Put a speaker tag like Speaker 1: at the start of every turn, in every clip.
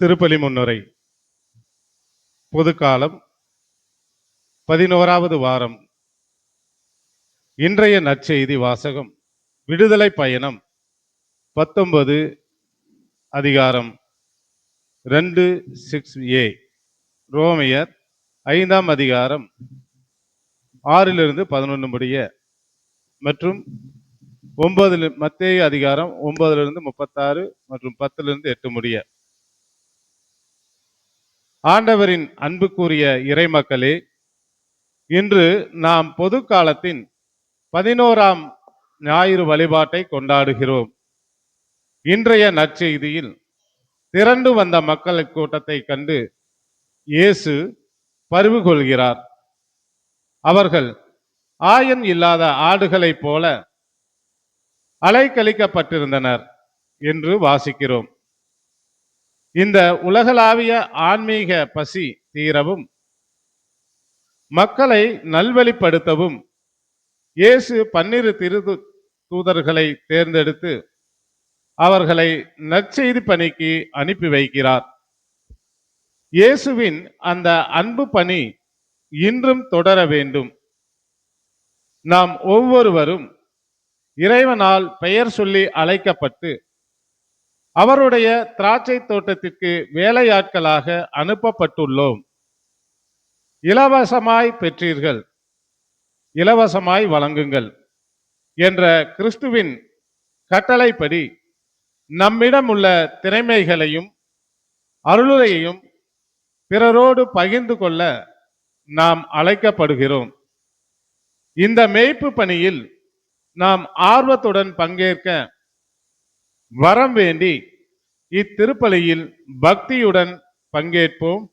Speaker 1: திருப்பலி முன்னுரை. பொதுக்காலம் 11வது வாரம். இன்றைய நற்செய்தி வாசகம் விடுதலை பயணம் 19 அதிகாரம் 2:6a, ரோமையர் 5ஆம் அதிகாரம் 6-11 முடிய மற்றும் 9 மத்தேயு அதிகாரம் 9-36 மற்றும் 10-8 முடிய. ஆண்டவரின் அன்புக்குரிய இறைமக்களே, இன்று நாம் பொது காலத்தின் 11ஆம் ஞாயிறு வழிபாட்டை கொண்டாடுகிறோம். இன்றைய நற்செய்தியில் திரண்டு வந்த மக்கள் கூட்டத்தை கண்டு இயேசு பரிவு கொள்கிறார். அவர்கள் ஆயன் இல்லாத ஆடுகளைப் போல அலைக்கழிக்கப்பட்டிருந்தனர் என்று வாசிக்கிறோம். இந்த உலகளாவிய ஆன்மீக பசி தீரவும் மக்களை நல்வழிப்படுத்தவும் இயேசு 12 தூதர்களை தேர்ந்தெடுத்து அவர்களை நற்செய்தி பணிக்கு அனுப்பி வைக்கிறார். இயேசுவின் அந்த அன்பு பணி இன்றும் தொடர வேண்டும். நாம் ஒவ்வொருவரும் இறைவனால் பெயர் சொல்லி அழைக்கப்பட்டு அவருடைய திராட்சை தோட்டத்திற்கு வேலையாட்களாக அனுப்பப்பட்டுள்ளோம். இலவசமாய் பெற்றீர்கள், இலவசமாய் வழங்குங்கள் என்ற கிறிஸ்துவின் கட்டளைப்படி நம்மிடம் உள்ள திறமைகளையும் அருளையையும் பிறரோடு பகிர்ந்து கொள்ள நாம் அழைக்கப்படுகிறோம். இந்த மேய்ப்பு பணியில் நாம் ஆர்வத்துடன் பங்கேற்க வரம் வேண்டி இத்திருப்பலியில் பக்தியுடன் பங்கேற்போம்.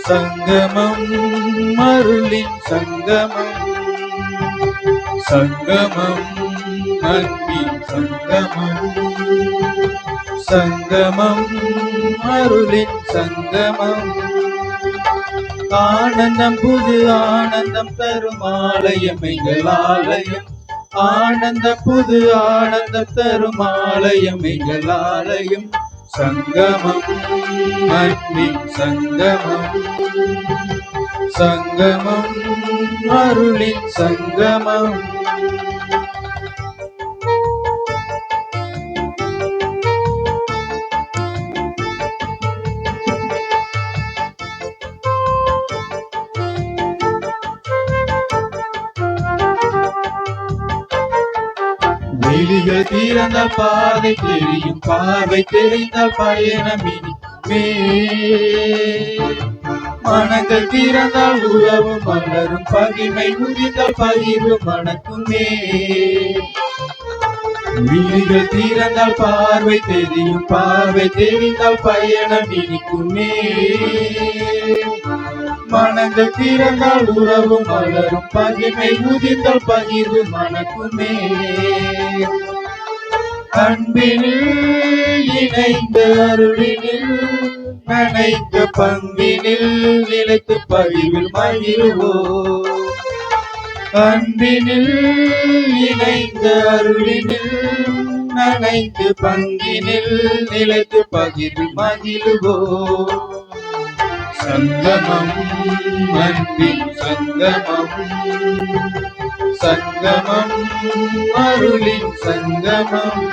Speaker 2: சங்கமம் அருளின் சங்கமம், சங்கமம் அன்பின் சங்கமம், சங்கமம் அருளின் சங்கமம். ஆனந்தம் புது ஆனந்தம் தரும் ஆலயம் எங்கள் ஆலயம், ஆனந்தம் புது ஆனந்தம் தரும் ஆலயம் எங்கள் ஆலயம். சங்கமம் அன்பின் சங்கமம், சங்கமம் அருளின் சங்கமம். விழிகள் திறந்தால் பாதை தெரியும், பார்வை தெரிந்தால் பயணம் இனிமே. மனங்கள் திறந்தால் உறவு மலரும், பகிமை முதிந்தால் பகிர்வு மணக்குமே. விழிகள் திறந்தால் பார்வை தெரியும், பார்வை தெரிந்தால் பயணம் இனிக்குமே. மனங்கள் திறந்தால் உறவு மலரும், பகிமை முதிந்தால் பகிர்வு மணக்குமே. அன்பினில் இணைந்த அருளினில் நனைந்த பங்கினில் நிலைத்து பகிர்வில் மகிழ்வோம். அன்பினில் இணைந்த அருளினில் நனைந்து பங்கினில் நிலைத்து பகிர்வில் மகிழ்வோம். சங்கமம் அன்பின் சங்கமம், சங்கமம் அருளின் சங்கமம்.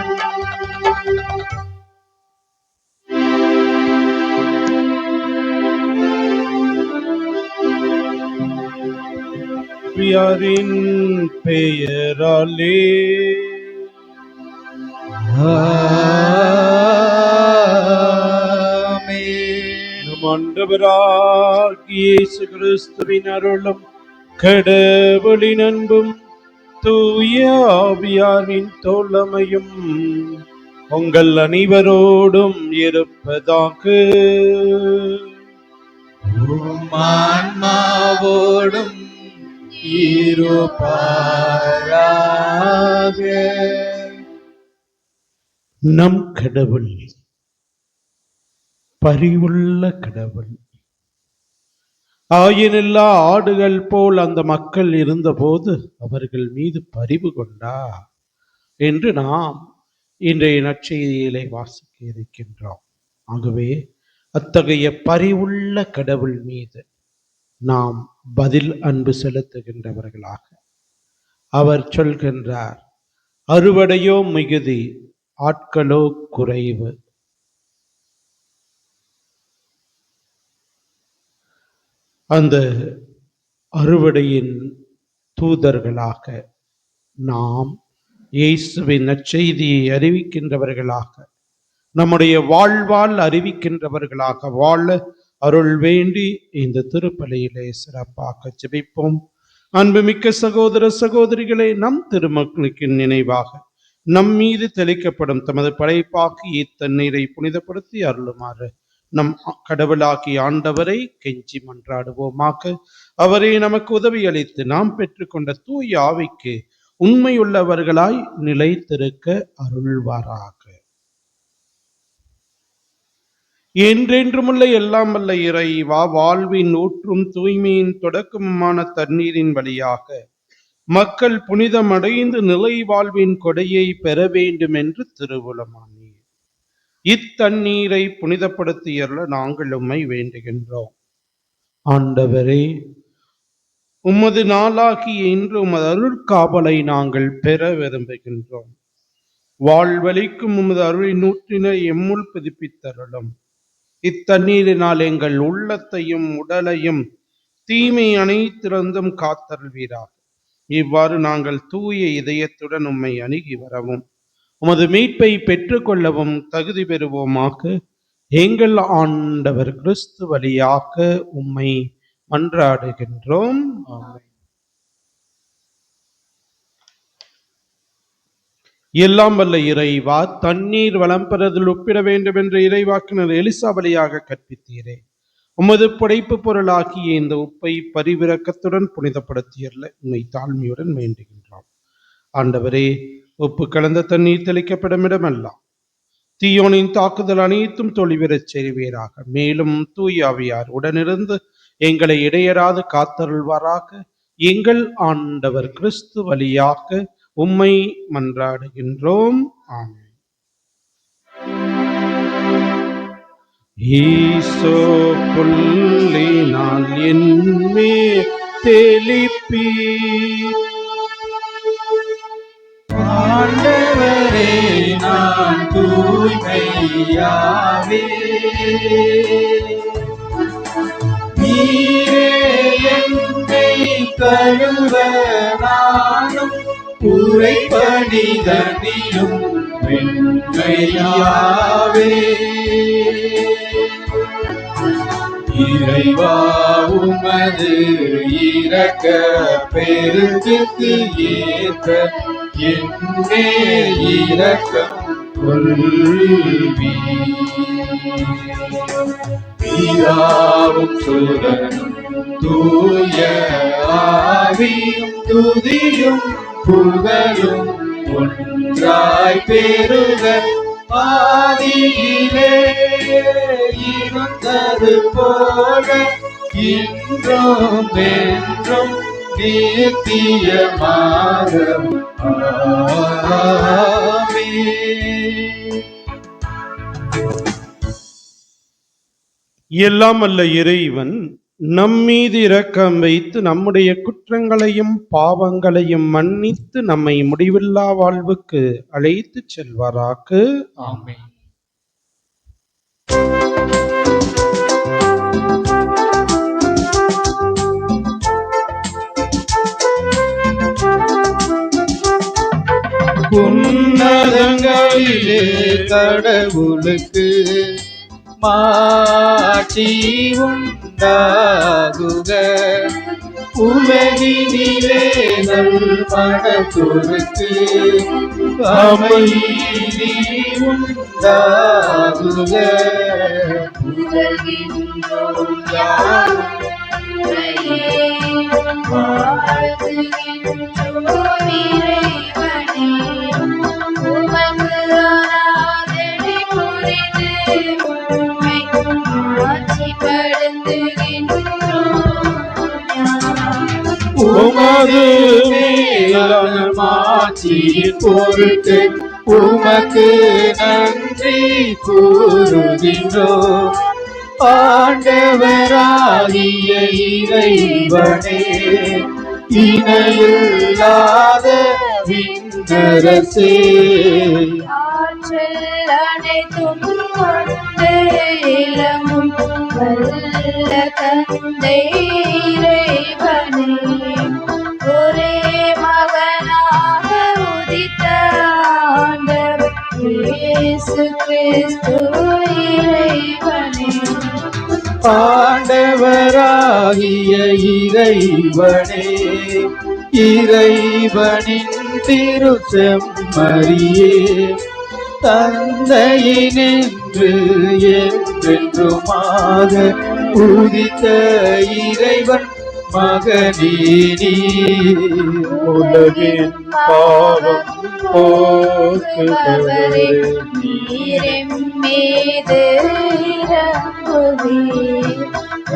Speaker 1: பியாரின் பெயராலே ஆண்டவராகிய இயேசு கிறிஸ்துவின் அருளும் கடவுளின் அன்பும் தூய ஆவியாரின் தோழமையும் உங்கள் அனைவரோடும் இருப்பதாக.
Speaker 2: ஆன்மாவோடும் இருப்பாராக.
Speaker 1: நம் கடவுள் பரிவுள்ள கடவுள். ஆயினில்லா ஆடுகள் போல் அந்த மக்கள் இருந்தபோது அவர்கள் மீது பரிவு கொண்டார் என்று நாம் இன்றைய நற்செய்தியிலே வாசிக்க இருக்கின்றோம். ஆகவே அத்தகைய பரிவுள்ள கடவுள் மீது நாம் பதில் அன்பு செலுத்துகின்றவர்களாக அவர் சொல்கின்றார், அறுவடையோ மிகுதி, ஆட்களோ குறைவு. அந்த அறுவடையின் தூதர்களாக நாம் இயேசுவின் நற்செய்தியை அறிவிக்கின்றவர்களாக, நம்முடைய வாழ்வால் அறிவிக்கின்றவர்களாக வாழ அருள் வேண்டி இந்த திருப்பலியிலே சிறப்பாக ஜெபிப்போம். அன்புமிக்க சகோதர சகோதரிகளே, நம் திருமக்களுக்கு நினைவாக நம் மீது தெளிக்கப்படும் தமது படைப்பாகிய இத்தண்ணீரை புனிதப்படுத்தி அருளுமாறு நம் கடவுளாகிய ஆண்டவரை கெஞ்சி மன்றாடுவோமாக. அவரே நமக்கு உதவி அளித்து நாம் பெற்றுக்கொண்ட தூய ஆவிக்கு உண்மையுள்ளவர்களாய் நிலைத்திருக்க அருள்வாராக. என்றென்றுமுள்ள எல்லாம் வல்ல இறைவா, வாழ்வின் ஊற்றும் தூய்மையின் தொடக்கமுமான தண்ணீரின் வழியாக மக்கள் புனிதமடைந்து நிலை வாழ்வின் கொடையை பெற வேண்டும் என்று திருவுளமானீர். இத்தண்ணீரை புனிதப்படுத்தியருள நாங்கள் உம்மை வேண்டுகின்றோம். ஆண்டவரே, உமது நாளாகிய இன்று உமது அருட்காவலை நாங்கள் பெற விரும்புகின்றோம். வாழ்வழிக்கும் உமது அருளின் நூற்றினை எம்முள் புதுப்பித்தருளும். இத்தண்ணீரினால் எங்கள் உள்ளத்தையும் உடலையும் தீமை அனைத்திலிருந்தும் காத்தருள்வீராக. இவ்வாறு நாங்கள் தூய இதயத்துடன் உம்மை அணுகி வரவும் உமது மீட்பை பெற்றுக்கொள்ளவும் தகுதி பெறுவோமாக. எங்கள் ஆண்டவர் கிறிஸ்து வழியாக உம்மை மன்றாடுகின்றோம். எல்லாம் வல்ல இறைவா, தண்ணீர் வளம் பெறுதல் ஒப்பிட வேண்டும் என்ற இறைவாக்கினர் எலிசா வழியாக கற்பித்தீரே. உமது படைப்பு பொருளாகிய இந்த உப்பை பரிவிரக்கத்துடன் புனிதப்படுத்தியல்ல உம்மை தாழ்மையுடன் வேண்டுகின்றோம். ஆண்டவரே, உப்பு கலந்த தண்ணீர் தெளிக்கப்படும் இடமெல்லாம் தீயோனின் தாக்குதல் அனைத்தும் தொழிவிரச் செய்வீராக. மேலும் தூயாவியார் உடனிருந்து எங்களை இடையராது காத்தருள்வாராக. எங்கள் ஆண்டவர் கிறிஸ்து வழியாக உம்மை மன்றாடுகின்றோம். ஆமென். ஈசோ புல்லினால் என்மே தெளிப்பி.
Speaker 2: ஆண்டவரே, நான் தூய்மையாவே நீரே என்னை கழுவ நானும் உரைப்படிதனிலும் வெண்மையாவே. இறைவா, உமது இரக்க பெருகிற்கு ஏற்ற என்னே இரக்கம் கொள்வீர். பிதாவும் சுதனும் தூய ஆவியும் துதியும் புகழும் ஒன்றாய் பெருக ஆதியிலே இருந்தது போல இன்றும் என்றும் நித்தியமாக.
Speaker 1: எல்லாம் வல்ல இறைவன் நம்மீது இரக்கம் வைத்து நம்முடைய குற்றங்களையும் பாவங்களையும் மன்னித்து நம்மை முடிவில்லா வாழ்வுக்கு அழைத்து செல்வாராக.
Speaker 2: ஆமென். உன்னதங்களிலே கடவுளுக்கு மாட்சி உண்டாகுக. உலகினிலே நல் மனத்தோருக்கு அமைதி உண்டாகுக.
Speaker 3: புகழ்கின்றோம் யாம் உம்மையே, வாழ்த்துகின்றோம் இறைவனே. உமக்கு ஆராதனை புரிந்து உம்மை ஆட்சிப்படுத்துகின்றோம் யாம்.
Speaker 2: உமது மேலான மாட்சியின் பொருட்டு உமக்கு நன்றி கூறுகின்றோம். ஆண்டவராகிய இறைவனே, இணையில்லாத விண்ணரசே,
Speaker 3: ஆற்றல் அனைத்தும் கொண்டு இளமும் வல்ல தந்தை இறைவனே, ஒரே மகனாக உதித்த ஆண்டவர் இயேசு கிறிஸ்து இறைவனே.
Speaker 2: ஆண்டவராகிய இறைவனே, இறைவனின் திருச்செம்மறியே, தந்தையினின்று என்றென்றுமாக உதித்த இறைவன் மகனே நீர். உலகின் பாவம் போக்குபவரே,
Speaker 3: நீரெம் மீது இறங்குவீர்.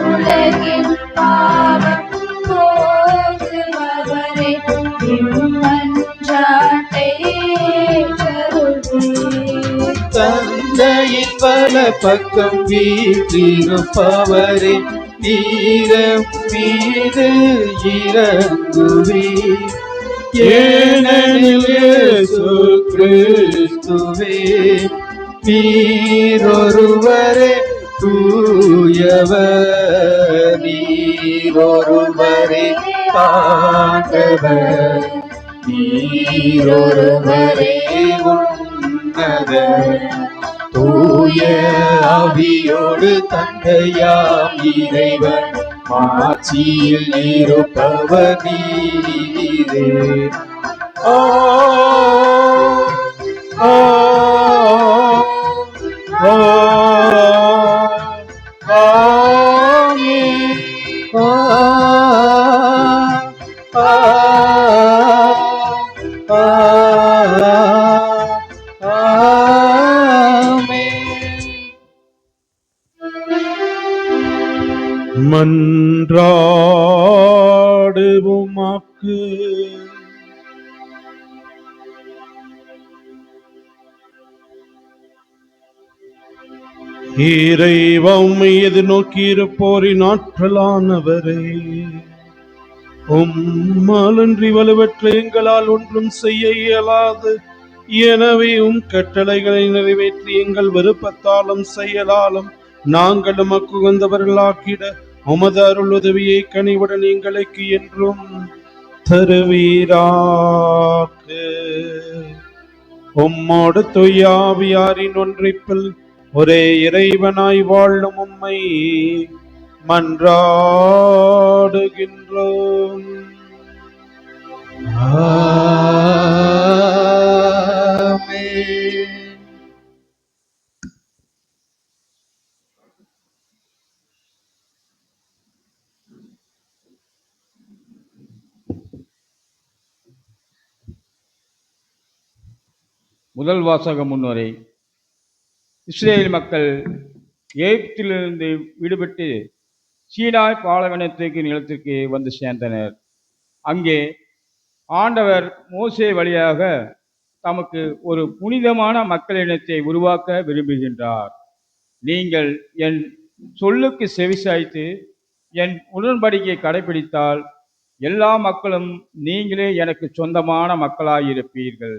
Speaker 3: உலகின் பாவம் போக்குபவரே, இம்மன்றாட்டை ஏற்றருள்வீர்.
Speaker 2: தந்தையின் வல பக்கம் வீற்றிருப்பவரே, நீரம் மீது இறங்குவீர். ஏனெனில் இயேசு கிறிஸ்துவே, நீரொருவரே தூயவர், நீரொருவரே ஆண்டவர், நீரொருவரே உன்னதர். தூய ஆவியோடு தந்தையாம் இறைவன் மாட்சியில் இருப்பவர் நீரே. ஆ ஆ ஆ ஆமென். ஆ ஆ ஆ ஆமென்.
Speaker 1: மன்றாடுவோமாக்கு. இறைவா, உம்மை எதிர்நோக்கி இருப்போரின் ஆற்றலானவரே, உம்மாலன்றி வலுவற்ற எங்களால் ஒன்றும் செய்ய இயலாது. எனவே கட்டளைகளை நிறைவேற்றி எங்கள் விருப்பத்தாலும் செயலாலும் நாங்கள் உமக்கு உகந்தவர்களாக்கிட உமது அருள் உதவியை கனிவுடன் எங்களுக்கு என்றும் தருவீராக. உம்மோடு தூயாவியாரின் ஒன்றிப்பில் ஒரே இறைவனாய் வாழும் உம்மை மன்றாடுகின்றோம்.
Speaker 2: ஆமென்.
Speaker 4: முதல் வாசக முன்னுரை. இஸ்ரேல் மக்கள் எகிப்திலிருந்து விடுபட்டு சீனாய் பாலைவனத்திற்கு நிலத்திற்கு வந்து சேர்ந்தனர். அங்கே ஆண்டவர் மோசே வழியாக தமக்கு ஒரு புனிதமான மக்களினத்தை உருவாக்க விரும்புகின்றார். நீங்கள் என் சொல்லுக்கு செவிசாய்த்து என் உடன்படிக்கையை கடைபிடித்தால் எல்லா மக்களும் நீங்களே எனக்கு சொந்தமான மக்களாயிருப்பீர்கள்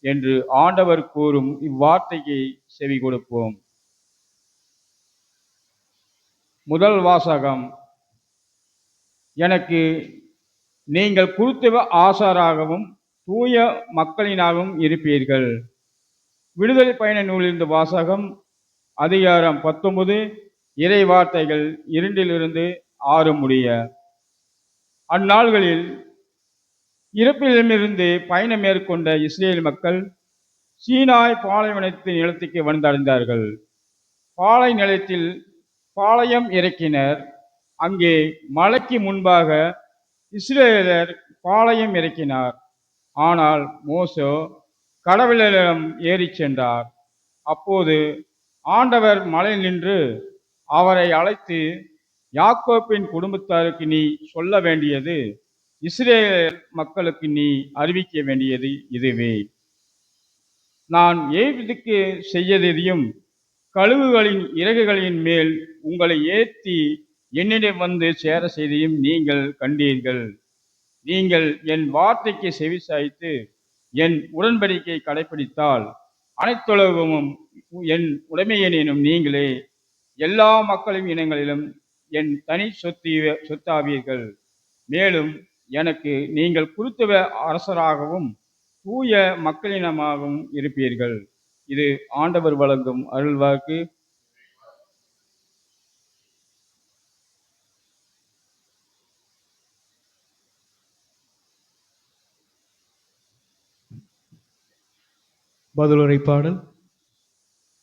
Speaker 4: என்று ஆண்டவர் கூறும் இவ்வார்த்தையை செவி கொடுப்போம். முதல் வாசகம். எனக்கு நீங்கள் குருத்துவ ஆசாராகவும் தூய மக்களினாகவும் இருப்பீர்கள். விடுதலை பயண நூலிலிருந்து வாசகம். அதிகாரம் 19, இறை வார்த்தைகள் 2 to 6 முடிய. அந்நாள்களில் இறப்பிலிருந்து பயணம் மேற்கொண்ட இஸ்ரேல் மக்கள் சீனாய் பாலைவனத்தின் நிலத்துக்கு வந்தடைந்தார்கள். பாலை நிலத்தில் பாளையம் இறக்கினர். அங்கே மலைக்கு முன்பாக இஸ்ரேலர் பாளையம் இறக்கினார். ஆனால் மோசே கடவுளிடம் ஏறிச் சென்றார். அப்போது ஆண்டவர் மலை நின்று அவரை அழைத்து, யாக்கோப்பின் குடும்பத்தாருக்கு நீ சொல்ல வேண்டியது, இஸ்ரேல் மக்களுக்கு நீ அறிவிக்க வேண்டியது இதுவே: நான் எகிப்துக்கு செய்ததையும் கழுகுகளின் இறகுகளின் மேல் உங்களை ஏற்றி என்னிடம் வந்து சேர செய்தையும் நீங்கள் கண்டீர்கள். நீங்கள் என் வார்த்தைக்கு செவிசாய்த்து என் உடன்படிக்கை கடைப்பிடித்தால் அனைத்துலகமும் என் உடைமையெனும் நீங்களே எல்லா மக்களின் இனங்களிலும் என் தனி சொத்தாவீர்கள். மேலும் எனக்கு நீங்கள் குருத்துவ அரசராகவும் தூய மக்களினமாகவும் இருப்பீர்கள். இது ஆண்டவர் வழங்கும் அருள்வாக்கு.
Speaker 2: பதிலுரை பாடல்.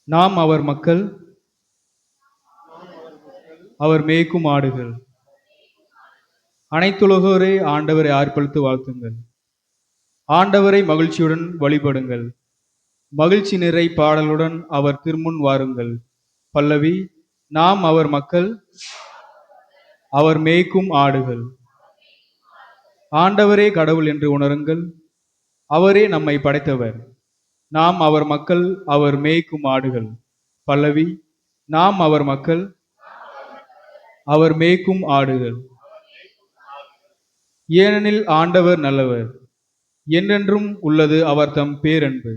Speaker 2: நாம் அவர் மக்கள், அவர் மேய்க்கும் ஆடுகள். அனைத்துலகோரே ஆண்டவரை ஆர்ப்பரித்து வாழ்த்துங்கள். ஆண்டவரை மகிழ்ச்சியுடன் வழிபடுங்கள். மகிழ்ச்சி நிறை பாடலுடன் அவர் திருமுன் வாருங்கள். பல்லவி. நாம் அவர் மக்கள், அவர் மேய்க்கும் ஆடுகள். ஆண்டவரே கடவுள் என்று உணருங்கள். அவரே நம்மை படைத்தவர். நாம் அவர் மக்கள், அவர் மேய்க்கும் ஆடுகள். பல்லவி. நாம் அவர் மக்கள், அவர் மேய்க்கும் ஆடுகள். ஏனெனில் ஆண்டவர் நல்லவர், என்றென்றும் உள்ளது அவர் தம் பேரன்பு.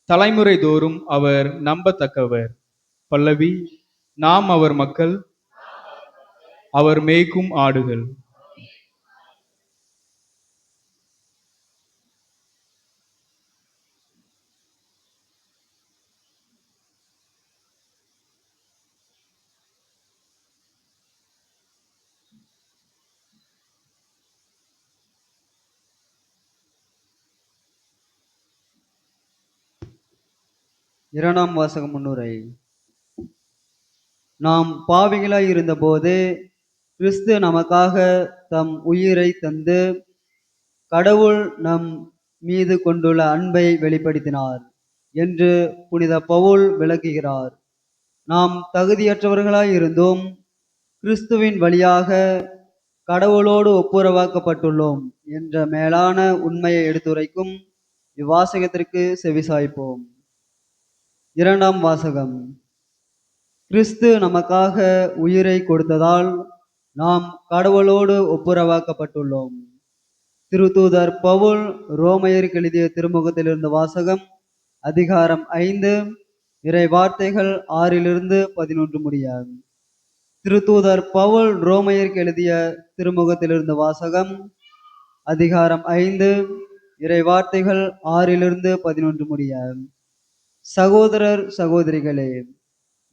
Speaker 2: தலைமுறை தோறும் அவர் நம்பத்தக்கவர். பல்லவி. நாம் அவர் மக்கள், அவர் மேய்க்கும் ஆடுகள்.
Speaker 5: இரண்டாம் வாசக முன்னுரை. நாம் பாவிகளாய் இருந்தபோது கிறிஸ்து நமக்காக தம் உயிரை தந்து கடவுள் நம் மீது கொண்டுள்ள அன்பை வெளிப்படுத்தினார் என்று புனித பவுல் விளக்குகிறார். நாம் தகுதியற்றவர்களாய் இருந்தும் கிறிஸ்துவின் வழியாக கடவுளோடு ஒப்புரவாக்கப்பட்டுள்ளோம் என்ற மேலான உண்மையை எடுத்துரைக்கும் இவ்வாசகத்திற்கு செவிசாய்ப்போம். இரண்டாம் வாசகம். கிறிஸ்து நமக்காக உயிரை கொடுத்ததால் நாம் கடவுளோடு ஒப்புரவாக்கப்பட்டுள்ளோம். திருத்தூதர் பவுல் ரோமையருக்கு எழுதிய திருமுகத்திலிருந்து வாசகம். அதிகாரம் 5, இறை வார்த்தைகள் 6-11 முடிய. திருத்தூதர் பவுல் ரோமையருக்கு எழுதிய திருமுகத்திலிருந்து வாசகம். அதிகாரம் 5, இறை வார்த்தைகள் 6-11 முடிய. சகோதரர் சகோதரிகளே,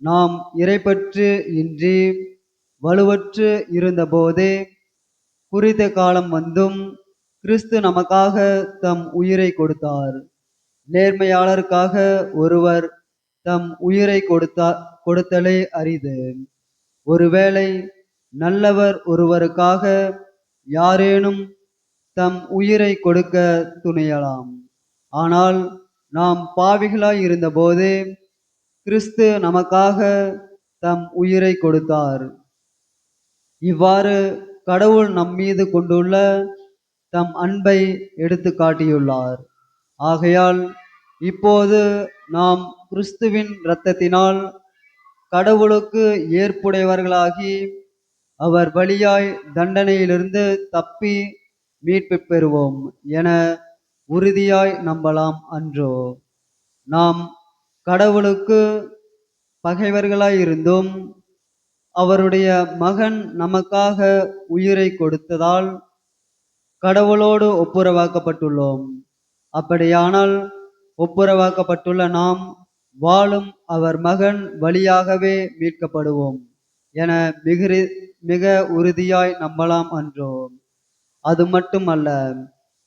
Speaker 5: நாம் இறைப்பற்று இன்றி வலுவற்று இருந்தபோதே குறித்த காலம் வந்தும் கிறிஸ்து நமக்காக தம் உயிரை கொடுத்தார். நேர்மையாளருக்காக ஒருவர் தம் உயிரை கொடுத்தலே அரிது. ஒருவேளை நல்லவர் ஒருவருக்காக யாரேனும் தம் உயிரை கொடுக்க துணியலாம். ஆனால் நாம் பாவிகளாய் இருந்தபோதே கிறிஸ்து நமக்காக தம் உயிரை கொடுத்தார். இவ்வாறு கடவுள் நம்மீது கொண்டுள்ள தம் அன்பை எடுத்து காட்டியுள்ளார். ஆகையால் இப்போது நாம் கிறிஸ்துவின் இரத்தத்தினால் கடவுளுக்கு ஏற்புடையவர்களாகி அவர் வழியாய் தண்டனையிலிருந்து தப்பி மீட்பு பெறுவோம் என உறுதியாய் நம்பலாம் அன்றோ? நாம் கடவுளுக்கு பகைவர்களாய் இருந்தும் அவருடைய மகன் நமக்காக உயிரை கொடுத்ததால் கடவுளோடு ஒப்புரவாக்கப்பட்டுள்ளோம். அப்படியானால் ஒப்புரவாக்கப்பட்டுள்ள நாம் வாழும் அவர் மகன் வழியாகவே மீட்கப்படுவோம் என மிக உறுதியாய் நம்பலாம் அன்றோ? அது மட்டுமல்ல,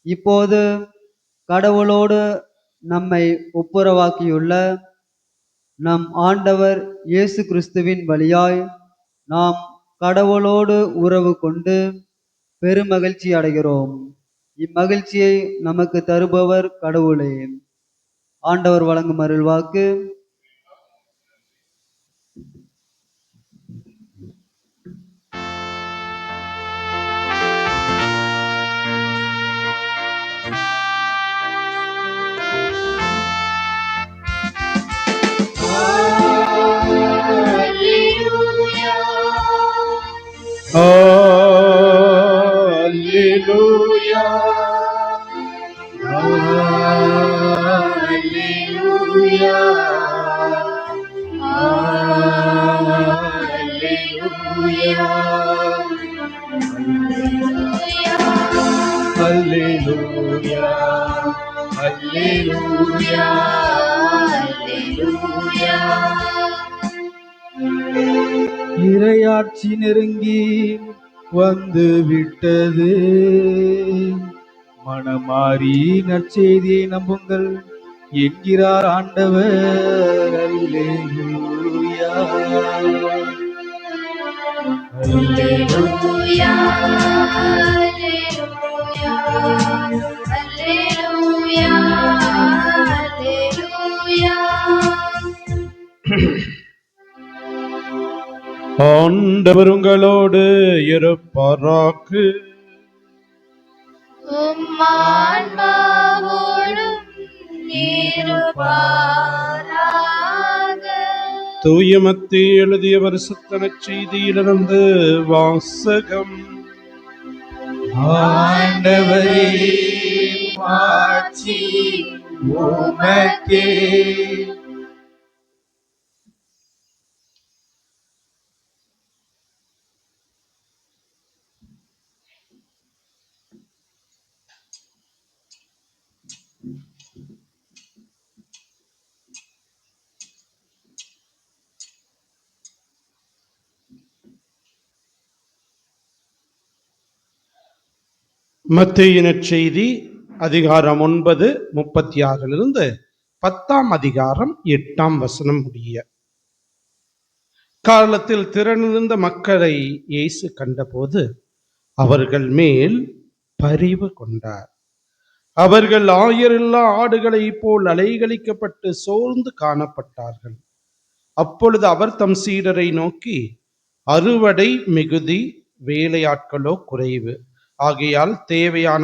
Speaker 5: இப்போது கடவுளோடு நம்மை ஒப்புரவாக்கியுள்ள நம் ஆண்டவர் இயேசு கிறிஸ்துவின் வழியாய் நாம் கடவுளோடு உறவு கொண்டு பெருமகிழ்ச்சி அடைகிறோம். இம்மகிழ்ச்சியை நமக்கு தருபவர் கடவுளே. ஆண்டவர் வழங்கும் அருள்வாக்கு.
Speaker 1: Alleluia. Alleluia. Alleluia. Alleluia.
Speaker 2: இறையாட்சி நெருங்கி வந்து விட்டது. மனமாறி நற்செய்தியை நம்புங்கள் என்கிறார் ஆண்டவர். அல்லேலூயா.
Speaker 3: Alleluia, Alleluia, Alleluia, Alleluia.
Speaker 1: ஆண்டவர் உங்களோடு இருப்பாராக்கு.
Speaker 3: ஆன்மாவோடும் இருப்பாராக.
Speaker 1: தூய மத்தேயு எழுதிய பரிசுத்த நற்செய்தியிலிருந்து வாசகம்.
Speaker 2: ஆண்டவரே, மாட்சி உமக்கே.
Speaker 1: மத்தேயு நற்செய்தி அதிகாரம் 9:36 10ஆம் அதிகாரம் 8ஆம் வசனம் முடிய. காலத்தில் திரண்டிருந்த மக்களை இயேசு கண்டபோது அவர்கள் மேல் பரிவு கொண்டார். அவர்கள் ஆயரில்லா ஆடுகளைப் போல் அலைகழிக்கப்பட்டு சோர்ந்து காணப்பட்டார்கள். அப்பொழுது அவர் தம் சீடரை நோக்கி, அறுவடை மிகுதி, வேலையாட்களோ குறைவு. ஆகையால் தேவையான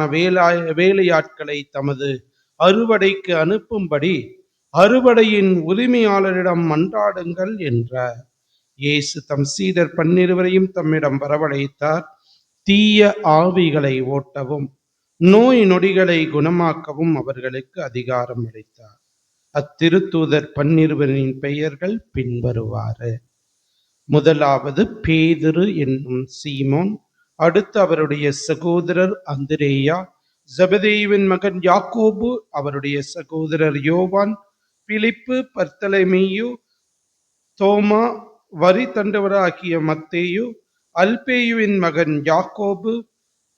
Speaker 1: வேலையாட்களை தமது அறுவடைக்கு அனுப்பும்படி அறுவடையின் உரிமையாளரிடம் மன்றாடுங்கள் என்றார். இயேசு தம் சீடர் 12 தம்மிடம் வரவழைத்தார். தீய ஆவிகளை ஓட்டவும் நோய் நொடிகளை குணமாக்கவும் அவர்களுக்கு அதிகாரம் அளித்தார். அத்திருத்தூதர் 12 பெயர்கள் பின்வருவாறு. முதலாவது பேதுரு என்னும் சீமோன், அடுத்து அவருடைய சகோதரர் அந்திரேயா, ஜெபதேயுவின் மகன் யாக்கோபு, அவருடைய சகோதரர் யோவான், பிலிப்பு, பர்த்தலமேயு, தோமா, வரி தண்டவராகிய மத்தேயு, அல்பேயுவின் மகன் யாக்கோபு,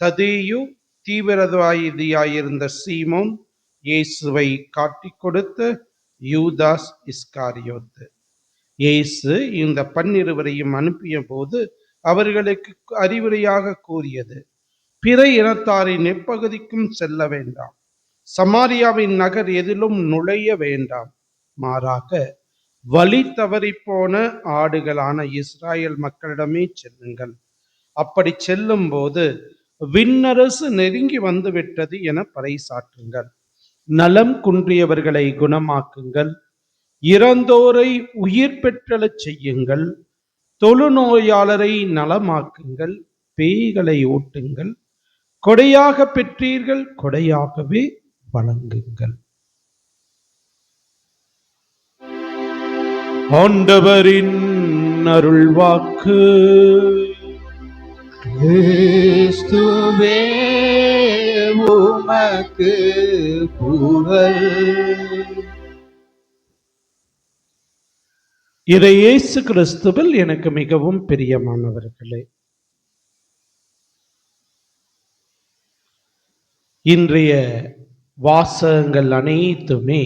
Speaker 1: ததேயு, தீவிரவாதியாயிருந்த சீமோன், இயேசுவை காட்டிக் கொடுத்த யூதாஸ் இஸ்காரியோத்து. இயேசு இந்த 12 அனுப்பிய போது அவர்களுக்கு அறிவுரையாக கூறியது, பிற இனத்தாரின் எப்பகுதிக்கும் செல்ல வேண்டாம், சமாரியாவின் நகர் எதிலும் நுழைய வேண்டாம். மாறாக வழி தவறிப்போன ஆடுகளான இஸ்ராயல் மக்களிடமே செல்லுங்கள். அப்படி செல்லும் போது விண்ணரசு நெருங்கி வந்துவிட்டது என பறைசாற்றுங்கள். நலம் குன்றியவர்களை குணமாக்குங்கள். இறந்தோரை உயிர் பெற்றெழச் செய்யுங்கள். தொழுநோயாளரை நலமாக்குங்கள். பேய்களை ஓட்டுங்கள். கொடையாக பெற்றீர்கள், கொடையாகவே வழங்குங்கள். ஆண்டவரின் அருள்வாக்கு.
Speaker 2: கிறிஸ்துவே உமக்கு புகழ்.
Speaker 1: இறை இயேசு கிறிஸ்துவில் எனக்கு மிகவும் பிரியமானவர்களே, இன்றைய வாசகங்கள் அனைத்துமே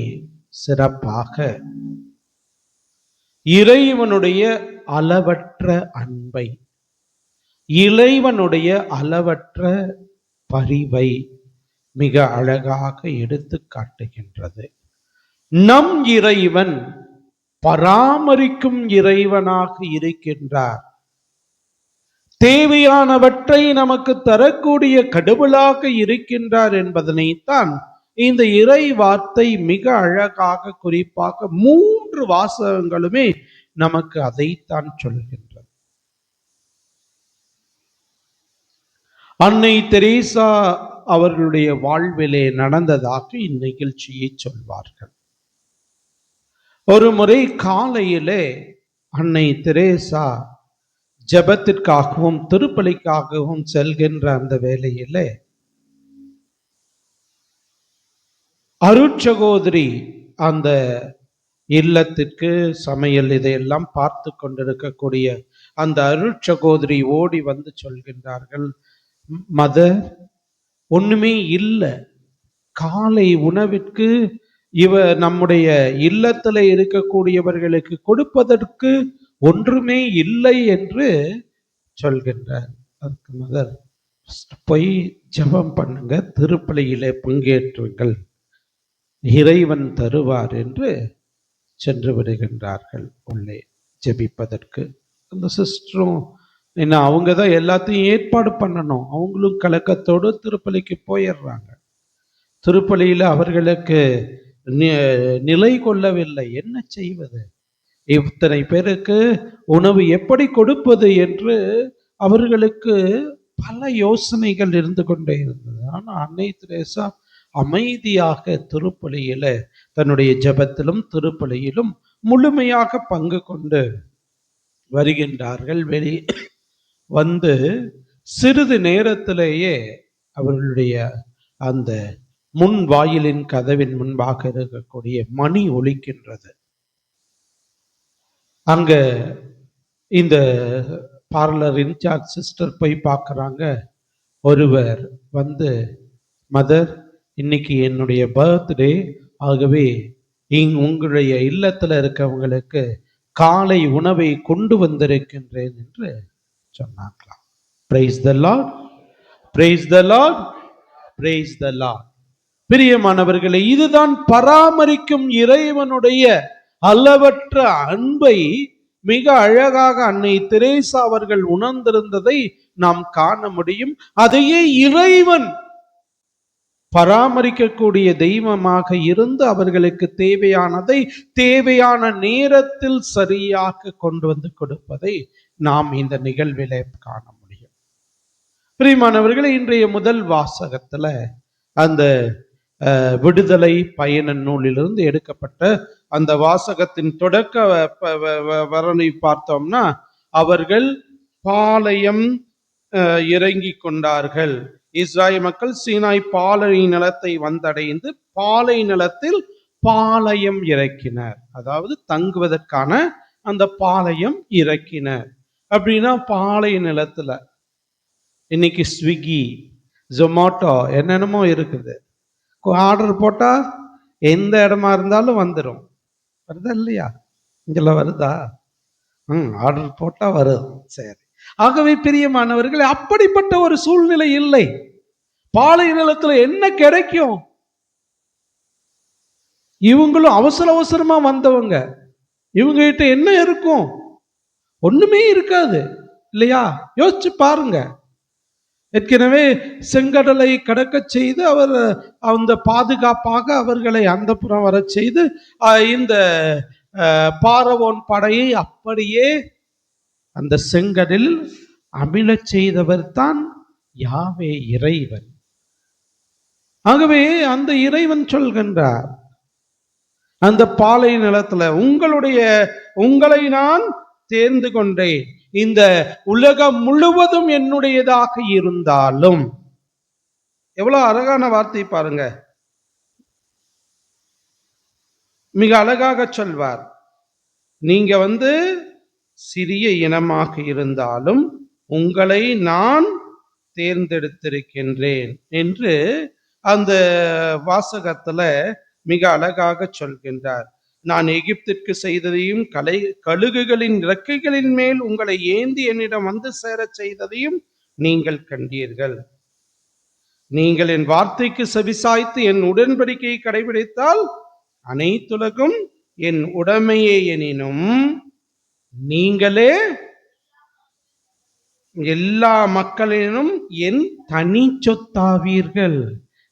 Speaker 1: சிறப்பாக இறைவனுடைய அளவற்ற அன்பை, இறைவனுடைய அளவற்ற பரிவை மிக அழகாக எடுத்து காட்டுகின்றது. நம் இறைவன் பராமரிக்கும் இறைவனாக இருக்கின்றார். தேவையானவற்றை நமக்கு தரக்கூடிய கடவுளாக இருக்கின்றார் என்பதனைத்தான் இந்த இறை வார்த்தை மிக அழகாக, குறிப்பாக 3 வாசகங்களுமே நமக்கு அதைத்தான் சொல்கின்றது. அன்னை தெரேசா அவர்களுடைய வாழ்விலே நடந்ததாக இந்நிகழ்ச்சியை சொல்வார்கள். ஒரு முறை காலையிலே அன்னை தெரேசா ஜெபத்திற்காகவும் திருப்பலிக்காகவும் செல்கின்ற அந்த வேளையிலே அருட்சகோதரி அந்த இல்லத்திற்கு சமையல் இதையெல்லாம் பார்த்து கொண்டிருக்கக்கூடிய அந்த அருட்சகோதரி ஓடி வந்து சொல்கின்றார்கள், மதர், ஒண்ணுமே இல்லை, காலை உணவிற்கு நம்முடைய இல்லத்துல இருக்கக்கூடியவர்களுக்கு கொடுப்பதற்கு ஒன்றுமே இல்லை என்று சொல்கின்றார். அதுக்கு மதர், போய் ஜெபம் பண்ணுங்க, திருப்பலியிலே பங்கேற்றுங்கள், இறைவன் தருவார் என்று சென்று விடுகின்றார்கள் உள்ளே ஜெபிப்பதற்கு. அந்த சிஸ்டரும் என்ன, அவங்க தான் எல்லாத்தையும் ஏற்பாடு பண்ணணும், அவங்களும் கலக்கத்தோடு திருப்பலிக்கு போயிடுறாங்க. திருப்பலியில அவர்களுக்கு நிலை கொள்ளவில்லை. என்ன செய்வது, இத்தனை பேருக்கு உணவு எப்படி கொடுப்பது என்று அவர்களுக்கு பல யோசனைகள் இருந்து கொண்டே இருந்தது. ஆனால் அன்னை தெரேசா அமைதியாக திருப்பலியில தன்னுடைய ஜெபத்திலும் திருப்பலியிலும் முழுமையாக பங்கு கொண்டு வருகின்றார்கள். வெளியே வந்து சிறிது நேரத்திலேயே அவர்களுடைய அந்த முன் வாயிலின் கதவின் முன்பாக இருக்கக்கூடிய மணி ஒலிக்கின்றது. அங்க இந்த பார்லர் இன்சார்ஜ் சிஸ்டர் போய் பார்க்குறாங்க. ஒருவர் வந்து, மதர், இன்னைக்கு என்னுடைய பர்த்டே, ஆகவே உங்களுடைய இல்லத்தில் இருக்கவங்களுக்கு காலை உணவை கொண்டு வந்திருக்கின்றேன் என்று சொன்னாங்களாம். Praise the Lord, praise the Lord, praise the Lord. பிரியமானவர்களே, இதுதான் பராமரிக்கும் இறைவனுடைய அளவற்ற அன்பை மிக அழகாக அன்னை தெரேசா அவர்கள் உணர்ந்திருந்ததை நாம் காண முடியும். அதையே இறைவன் பராமரிக்கக்கூடிய தெய்வமாக இருந்து அவர்களுக்கு தேவையானதை தேவையான நேரத்தில் சரியாக கொண்டு வந்து கொடுப்பதை நாம் இந்த நிகழ்விலே காண முடியும். பிரியமானவர்களே, இன்றைய முதல் வாசகத்துல அந்த விடுதலை பயண நூலிலிருந்து எடுக்கப்பட்ட அந்த வாசகத்தின் தொடக்க வரலை பார்த்தோம்னா, அவர்கள் பாளையம் இறங்கி கொண்டார்கள். இஸ்ராயல் மக்கள் சீனாய் பாலை நிலத்தை வந்தடைந்து பாலை நிலத்தில் பாளையம் இறக்கினர். அதாவது தங்குவதற்கான அந்த பாளையம் இறக்கினர். அப்படின்னா பாலை நிலத்துல இன்னைக்கு ஸ்விக்கி, ஜொமாட்டோ என்னென்னமோ இருக்குது. ஆர்டர் போட்டா எந்த இடமா இருந்தாலும் வந்துடும். வருதா இல்லையா? இங்கெல்லாம் வருதா? ஆர்டர் போட்டா வருது. சரி. ஆகவே பிரியமானவர்களே, அப்படிப்பட்ட ஒரு சூழ்நிலை இல்லை. பாலை நிலத்துல என்ன கிடைக்கும்? இவங்களும் அவசர அவசரமா வந்தவங்க, இவங்க கிட்ட என்ன இருக்கும்? ஒண்ணுமே இருக்காது இல்லையா? யோசிச்சு பாருங்க. ஏற்கனவே செங்கடலை கடக்க செய்து அவர் அந்த பாதுகாப்பாக அவர்களை அந்த புறம் வர செய்து இந்த பார்வோன் படையை அப்படியே அந்த செங்கடலில் அமிழச் செய்தவர் தான் யாவே இறைவன். ஆகவே அந்த இறைவன் சொல்கின்றார், அந்த பாலை நிலத்துல உங்களை நான் தேர்ந்து கொண்டேன். இந்த உலகம் முழுவதும் என்னுடையதாக இருந்தாலும், எவ்வளவு அழகான வார்த்தை பாருங்க. மிக அழகாக சொல்வார், நீங்க சிறிய இனமாக இருந்தாலும் உங்களை நான் தேர்ந்தெடுத்திருக்கின்றேன் என்று அந்த வாசகத்துல மிக அழகாக சொல்கின்றார். நான் எகிப்திற்கு செய்ததையும் கழுகுகளின் இறக்கைகளின் மேல் உங்களை ஏந்தி என்னிடம் வந்து சேரச் செய்ததையும் நீங்கள் கண்டீர்கள். நீங்கள் என் வார்த்தைக்கு செவிசாய்த்து என் உடன்படிக்கையை கடைபிடித்தால் அனைத்துலகும் என் உடைமையே எனினும் நீங்களே எல்லா மக்களினும் என் தனி சொத்தாவீர்கள்.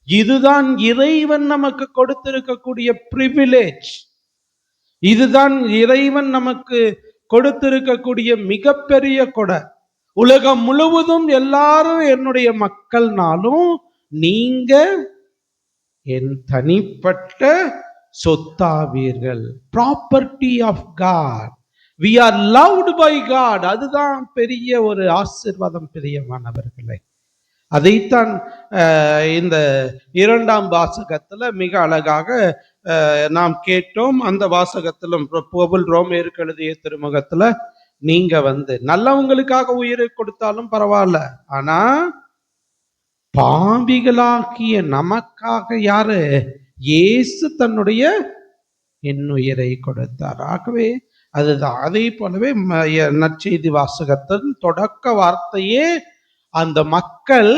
Speaker 1: இதுதான் இறைவன் நமக்கு கொடுத்திருக்கக்கூடிய பிரிவிலேஜ். இதுதான் இறைவன் நமக்கு கொடுத்திருக்கக்கூடிய மிகப்பெரிய கொடை. உலகம் முழுவதும் எல்லாரும் என்னுடைய மக்கள்னாலும் நீங்க என் தனிப்பட்ட சொத்தாவீர்கள். Property of God. We are loved by God. அதுதான் பெரிய ஒரு ஆசீர்வாதம் பிரியமானவர்களே. அதைத்தான் இந்த 2ஆம் வாசகத்துல மிக அழகாக நாம் கேட்டோம். அந்த வாசகத்திலும் பவுல் ரோமேயருக்கு எழுதிய திருமுகத்துல நீங்க நல்லவங்களுக்காக உயிரை கொடுத்தாலும் பரவாயில்ல, ஆனா பாவிகளாக்கிய நமக்காக யாரு? இயேசு தன்னுடைய இன்னுயிரை கொடுத்தார். ஆகவே அதுதான். அதே போலவே நற்செய்தி வாசகத்தின் தொடக்க வார்த்தையே அந்த மக்கள்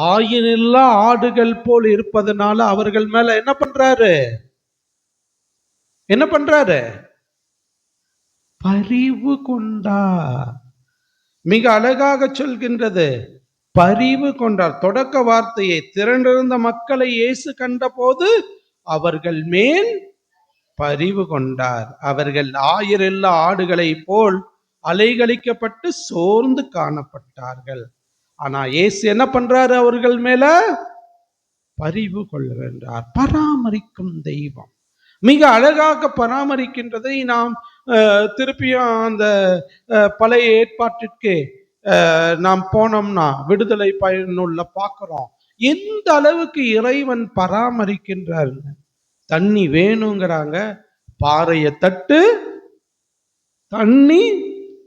Speaker 1: ஆயினில்லா ஆடுகள் போல் இருப்பதனால அவர்கள் மேல என்ன பண்றாரு? பரிவு கொண்டார். மிக அழகாக சொல்கின்றது, பரிவு கொண்டார். தொடக்க வார்த்தையை திரண்டிருந்த மக்களை இயேசு கண்ட போது அவர்கள் மேல் பரிவு கொண்டார். அவர்கள் ஆயிரல்லா ஆடுகளை போல் அலைகழிக்கப்பட்டு சோர்ந்து காணப்பட்டார்கள். ஆனா இயேசு என்ன பண்றாரு? அவர்கள் மேல பரிவு கொள்கின்றார். பராமரிக்கும் தெய்வம் மிக அழகாக பராமரிக்கின்றதை நாம் திருப்பியும் அந்த பழைய ஏற்பாட்டிற்கு நாம் போனோம்னா விடுதலை பயனுள்ள பார்க்கிறோம் எந்த அளவுக்கு இறைவன் பராமரிக்கின்றார். தண்ணி வேணுங்கிறாங்க, பாறையை தட்டு, தண்ணி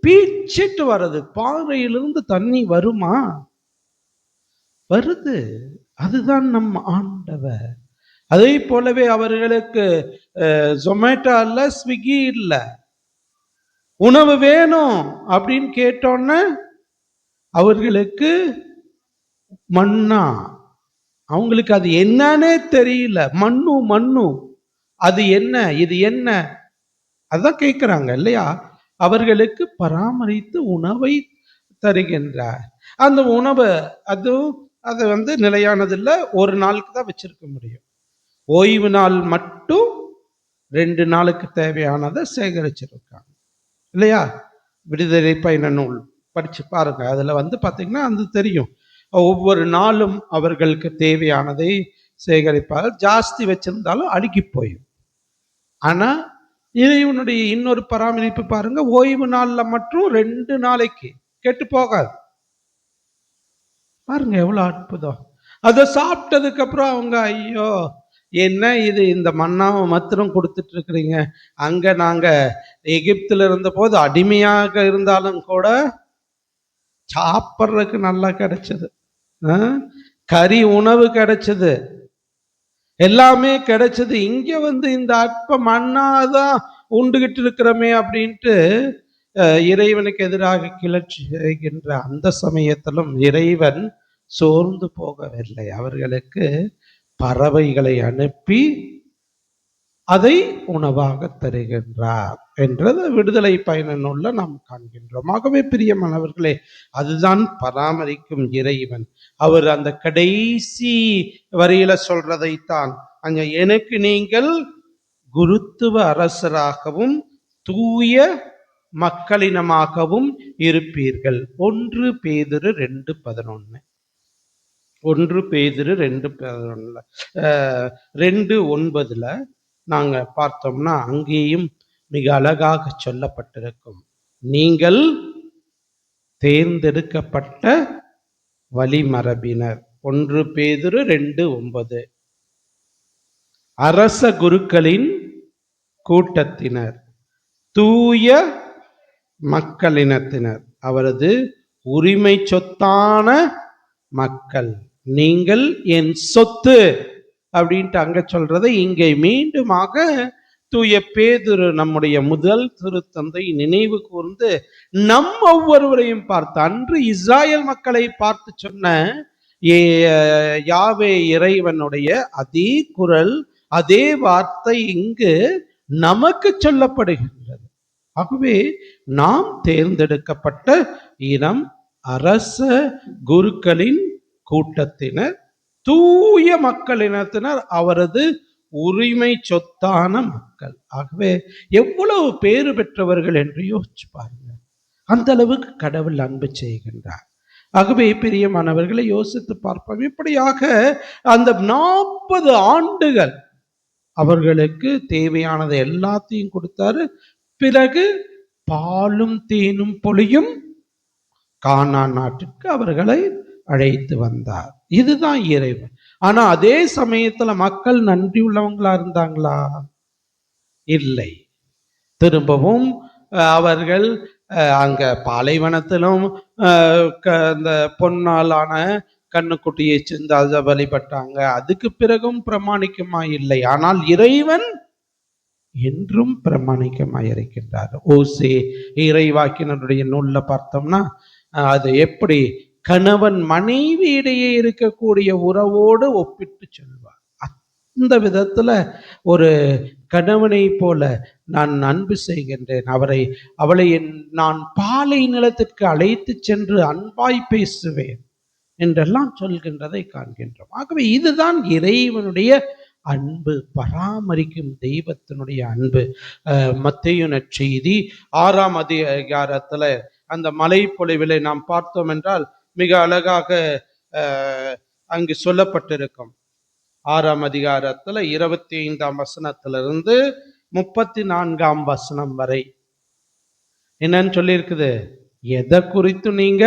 Speaker 1: பீச்சிட்டு வருது. பாறையிலிருந்து தண்ணி வருமா? வருது. அதுதான் நம் ஆண்டவர். அதே போலவே அவர்களுக்கு ஜொமேட்டோ இல்ல, ஸ்விக்கி இல்ல, உணவு வேணும் அப்படின்னு கேட்டோன்னு அவர்களுக்கு மன்னா, அவங்களுக்கு அது என்னன்னே தெரியல. மண்ணு அது என்ன, இது என்ன, அதான் கேட்கிறாங்க இல்லையா? அவர்களுக்கு பராமரித்து உணவை தருகின்றார். அந்த உணவு அது நிலையானது இல்லை, ஒரு நாளுக்கு தான் வச்சிருக்க முடியும். ஓய்வு நாள் மட்டும் 2 நாளுக்கு தேவையானதை சேகரிச்சிருக்காங்க இல்லையா? விடுதலை பயண நூல் படிச்சு பாருங்க. அதுல பாத்தீங்கன்னா அது தெரியும். ஒவ்வொரு நாளும் அவர்களுக்கு தேவையானதை சேகரிப்பார்கள். ஜாஸ்தி வச்சிருந்தாலும் அழுகி போயும். ஆனா இறைவனுடைய இன்னொரு பராமரிப்பு பாருங்க, ஓய்வு நாள்ல மட்டும் 2 நாளைக்கு கெட்டு போகாது. பாருங்க எவ்வளவு அற்புதம். அதை சாப்பிட்டதுக்கு அப்புறம் அவங்க ஐயோ என்ன இது, இந்த மன்னாவை மாத்திரம் கொடுத்துட்டு இருக்கிறீங்க, அங்க நாங்க எகிப்துல இருந்த போது அடிமையாக இருந்தாலும் கூட சாப்பிட்றதுக்கு நல்லா கிடைச்சது, கறி உணவு கிடைச்சது, எல்லாமே கிடைச்சது. இங்க இந்த அற்ப மண்ணாதான் உண்டுகிட்டு இருக்கிறோமே அப்படின்ட்டு இறைவனுக்கு எதிராக கிளர்ச்சி செய்கின்ற அந்த சமயத்திலும் இறைவன் சோர்ந்து போகவில்லை. அவர்களுக்கு பறவைகளை அனுப்பி அதை உணவாக தருகின்றார் என்றது விடுதலை பயண நூல்ல நாம் காண்கின்றோம். ஆகவே பிரியமானவர்களே, அதுதான் பராமரிக்கும் இறைவன். அவர் அந்த கடைசி வரியில சொல்றதைத்தான் அங்க, எனக்கு நீங்கள் குருத்துவ அரசராகவும் தூய மக்களினமாகவும் இருப்பீர்கள். 1 பேதுரு 2:11. 1 பேதுரு 2:11 2:9 நாங்க பார்த்தோம்னா அங்கேயும் மிக அழகாக சொல்லப்பட்டிருக்கும். நீங்கள் தேர்ந்தெடுக்கப்பட்ட வழிமரபினர். 1 பேதுரு 2:9. அரச குருக்களின் கூட்டத்தினர், தூய மக்களினத்தினர், அவரது உரிமை சொத்தான மக்கள். நீங்கள் என் சொத்து அப்படின்ட்டு அங்க சொல்றதை இங்கே மீண்டுமாக தூய பேதுரு நம்முடைய முதல் திருத்தந்தை நினைவு கூர்ந்து நம் ஒவ்வொருவரையும் பார்த்து, அன்று இஸ்ராயல் மக்களை பார்த்து சொன்ன யாவே இறைவனுடைய அதே குரல், அதே வார்த்தை இங்கு நமக்கு சொல்லப்படுகின்றது. ஆகவே நாம் தேர்ந்தெடுக்கப்பட்ட இனம், அரச குருக்களின் கூட்டத்தினர், தூய மக்களினத்தினர், அவரது உரிமை சொத்தான மக்கள். ஆகவே எவ்வளவு பேறு பெற்றவர்கள் என்று யோசிச்சு பாருங்க. அந்த அளவுக்கு கடவுள் அன்பு செய்கின்றார். ஆகவே பிரியமானவர்களை யோசித்து பார்ப்போம். இப்படியாக அந்த 40 ஆண்டுகள் அவர்களுக்கு தேவையானது எல்லாத்தையும் கொடுத்தாரு. பிறகு பாலும் தேனும் பொழியும் கானான் நாட்டுக்கு அவர்களை அழைத்து வந்தார். இதுதான் இறைவன். ஆனா அதே சமயத்துல மக்கள் நன்றி உள்ளவங்களா இருந்தாங்களா? இல்லை. திரும்பவும் அவர்கள் அங்க பாலைவனத்திலும் அந்த பொன்னாலான கண்ணுக்குட்டியை சென்று அதை வழிபட்டாங்க. அதுக்கு பிறகும் பிரமாணிக்கமாய் இல்லை. ஆனால் இறைவன் என்றும் பிரமாணிக்கமாய் இருக்கின்றார். ஓசே இறைவாக்கினருடைய நூல்ல பார்த்தோம்னா அது எப்படி கணவன் மனைவி இடையே இருக்கக்கூடிய உறவோடு ஒப்பிட்டு சொல்வார். அந்த விதத்துல ஒரு கணவனை போல நான் அன்பு செய்கின்றேன், அவளை நான் பாலை நிலத்திற்கு அழைத்து சென்று அன்பாய் பேசுவேன் என்றெல்லாம் சொல்கின்றதை காண்கின்றோம். ஆகவே இதுதான் இறைவனுடைய அன்பு, பராமரிக்கும் தெய்வத்தினுடைய அன்பு. மத்தேயு நற்செய்தி 6ஆம் அதிகாரத்துல அந்த மலை பொழிவிலை நாம் பார்த்தோம் என்றால் மிக அழகாக அங்கு சொல்லப்பட்டிருக்கும். 6ஆம் அதிகாரத்துல 25ஆம் வசனத்திலிருந்து 34ஆம் வசனம் வரை என்னன்னு சொல்லியிருக்குது? எதை குறித்து நீங்க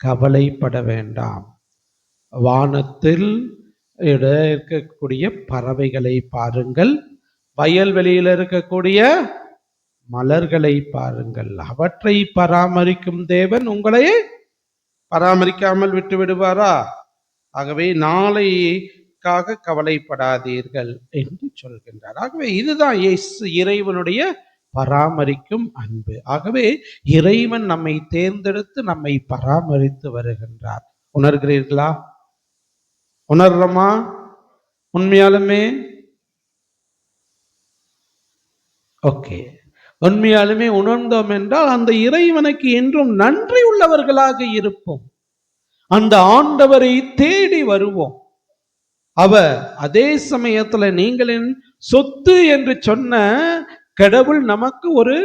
Speaker 1: கவலைப்பட வேண்டாம். வானத்தில் இருக்கக்கூடிய பறவைகளை பாருங்கள், வயல்வெளியில் இருக்கக்கூடிய மலர்களை பாருங்கள். அவற்றை பராமரிக்கும் தேவன் உங்களை பராமரிக்காமல் விட்டு விடுவாரா? ஆகவே நாளைக்காக கவலைப்படாதீர்கள் என்று சொல்கின்றார். ஆகவே இதுதான் இறைவனுடைய பராமரிக்கும் அன்பு. ஆகவே இறைவன் நம்மை தேர்ந்தெடுத்து நம்மை பராமரித்து வருகின்றார். உணர்கிறீர்களா? உணர்றோமா? உண்மையாலுமே ஓகே, உண்மையாலுமே உணர்ந்தோம் என்றால் அந்த இறைவனுக்கு என்றும் நன்றி உள்ளவர்களாக இருப்போம். அந்த ஆண்டவரை தேடி வருவோம். அவர் அதே சமயத்துல நீங்களின் சொத்து என்று சொன்ன கடவுள் நமக்கு ஒரு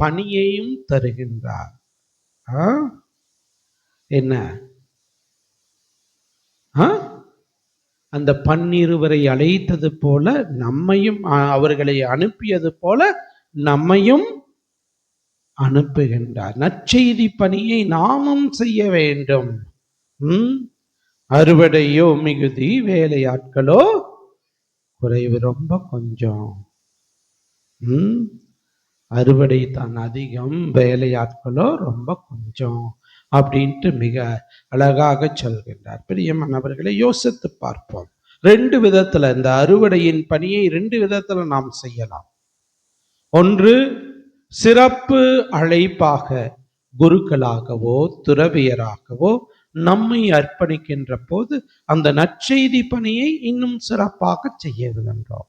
Speaker 1: பணியையும் தருகின்றார். என்ன? அந்த 12 அழைத்தது போல நம்மையும், அவர்களை அனுப்பியது போல நம்மையும் அனுப்புகின்றார். நற்செய்தி பணியை நாமும் செய்ய வேண்டும். அறுவடையோ மிகுதி, வேலையாட்களோ குறைவு. ரொம்ப கொஞ்சம். அறுவடை தான் அதிகம், வேலையாட்களோ ரொம்ப கொஞ்சம் அப்படின்ட்டு மிக அழகாக சொல்கின்றார். பிரியமானவர்களை யோசித்து பார்ப்போம். 2 விதத்துல இந்த அறுவடையின் பணியை 2 விதத்துல நாம் செய்யலாம். ஒன்று, சிறப்பு அழைப்பாக குருக்களாகவோ துறவியராகவோ நம்மை அர்ப்பணிக்கின்ற போது அந்த நற்செய்தி பணியை இன்னும் சிறப்பாக செய்யவிருக்கின்றோம்.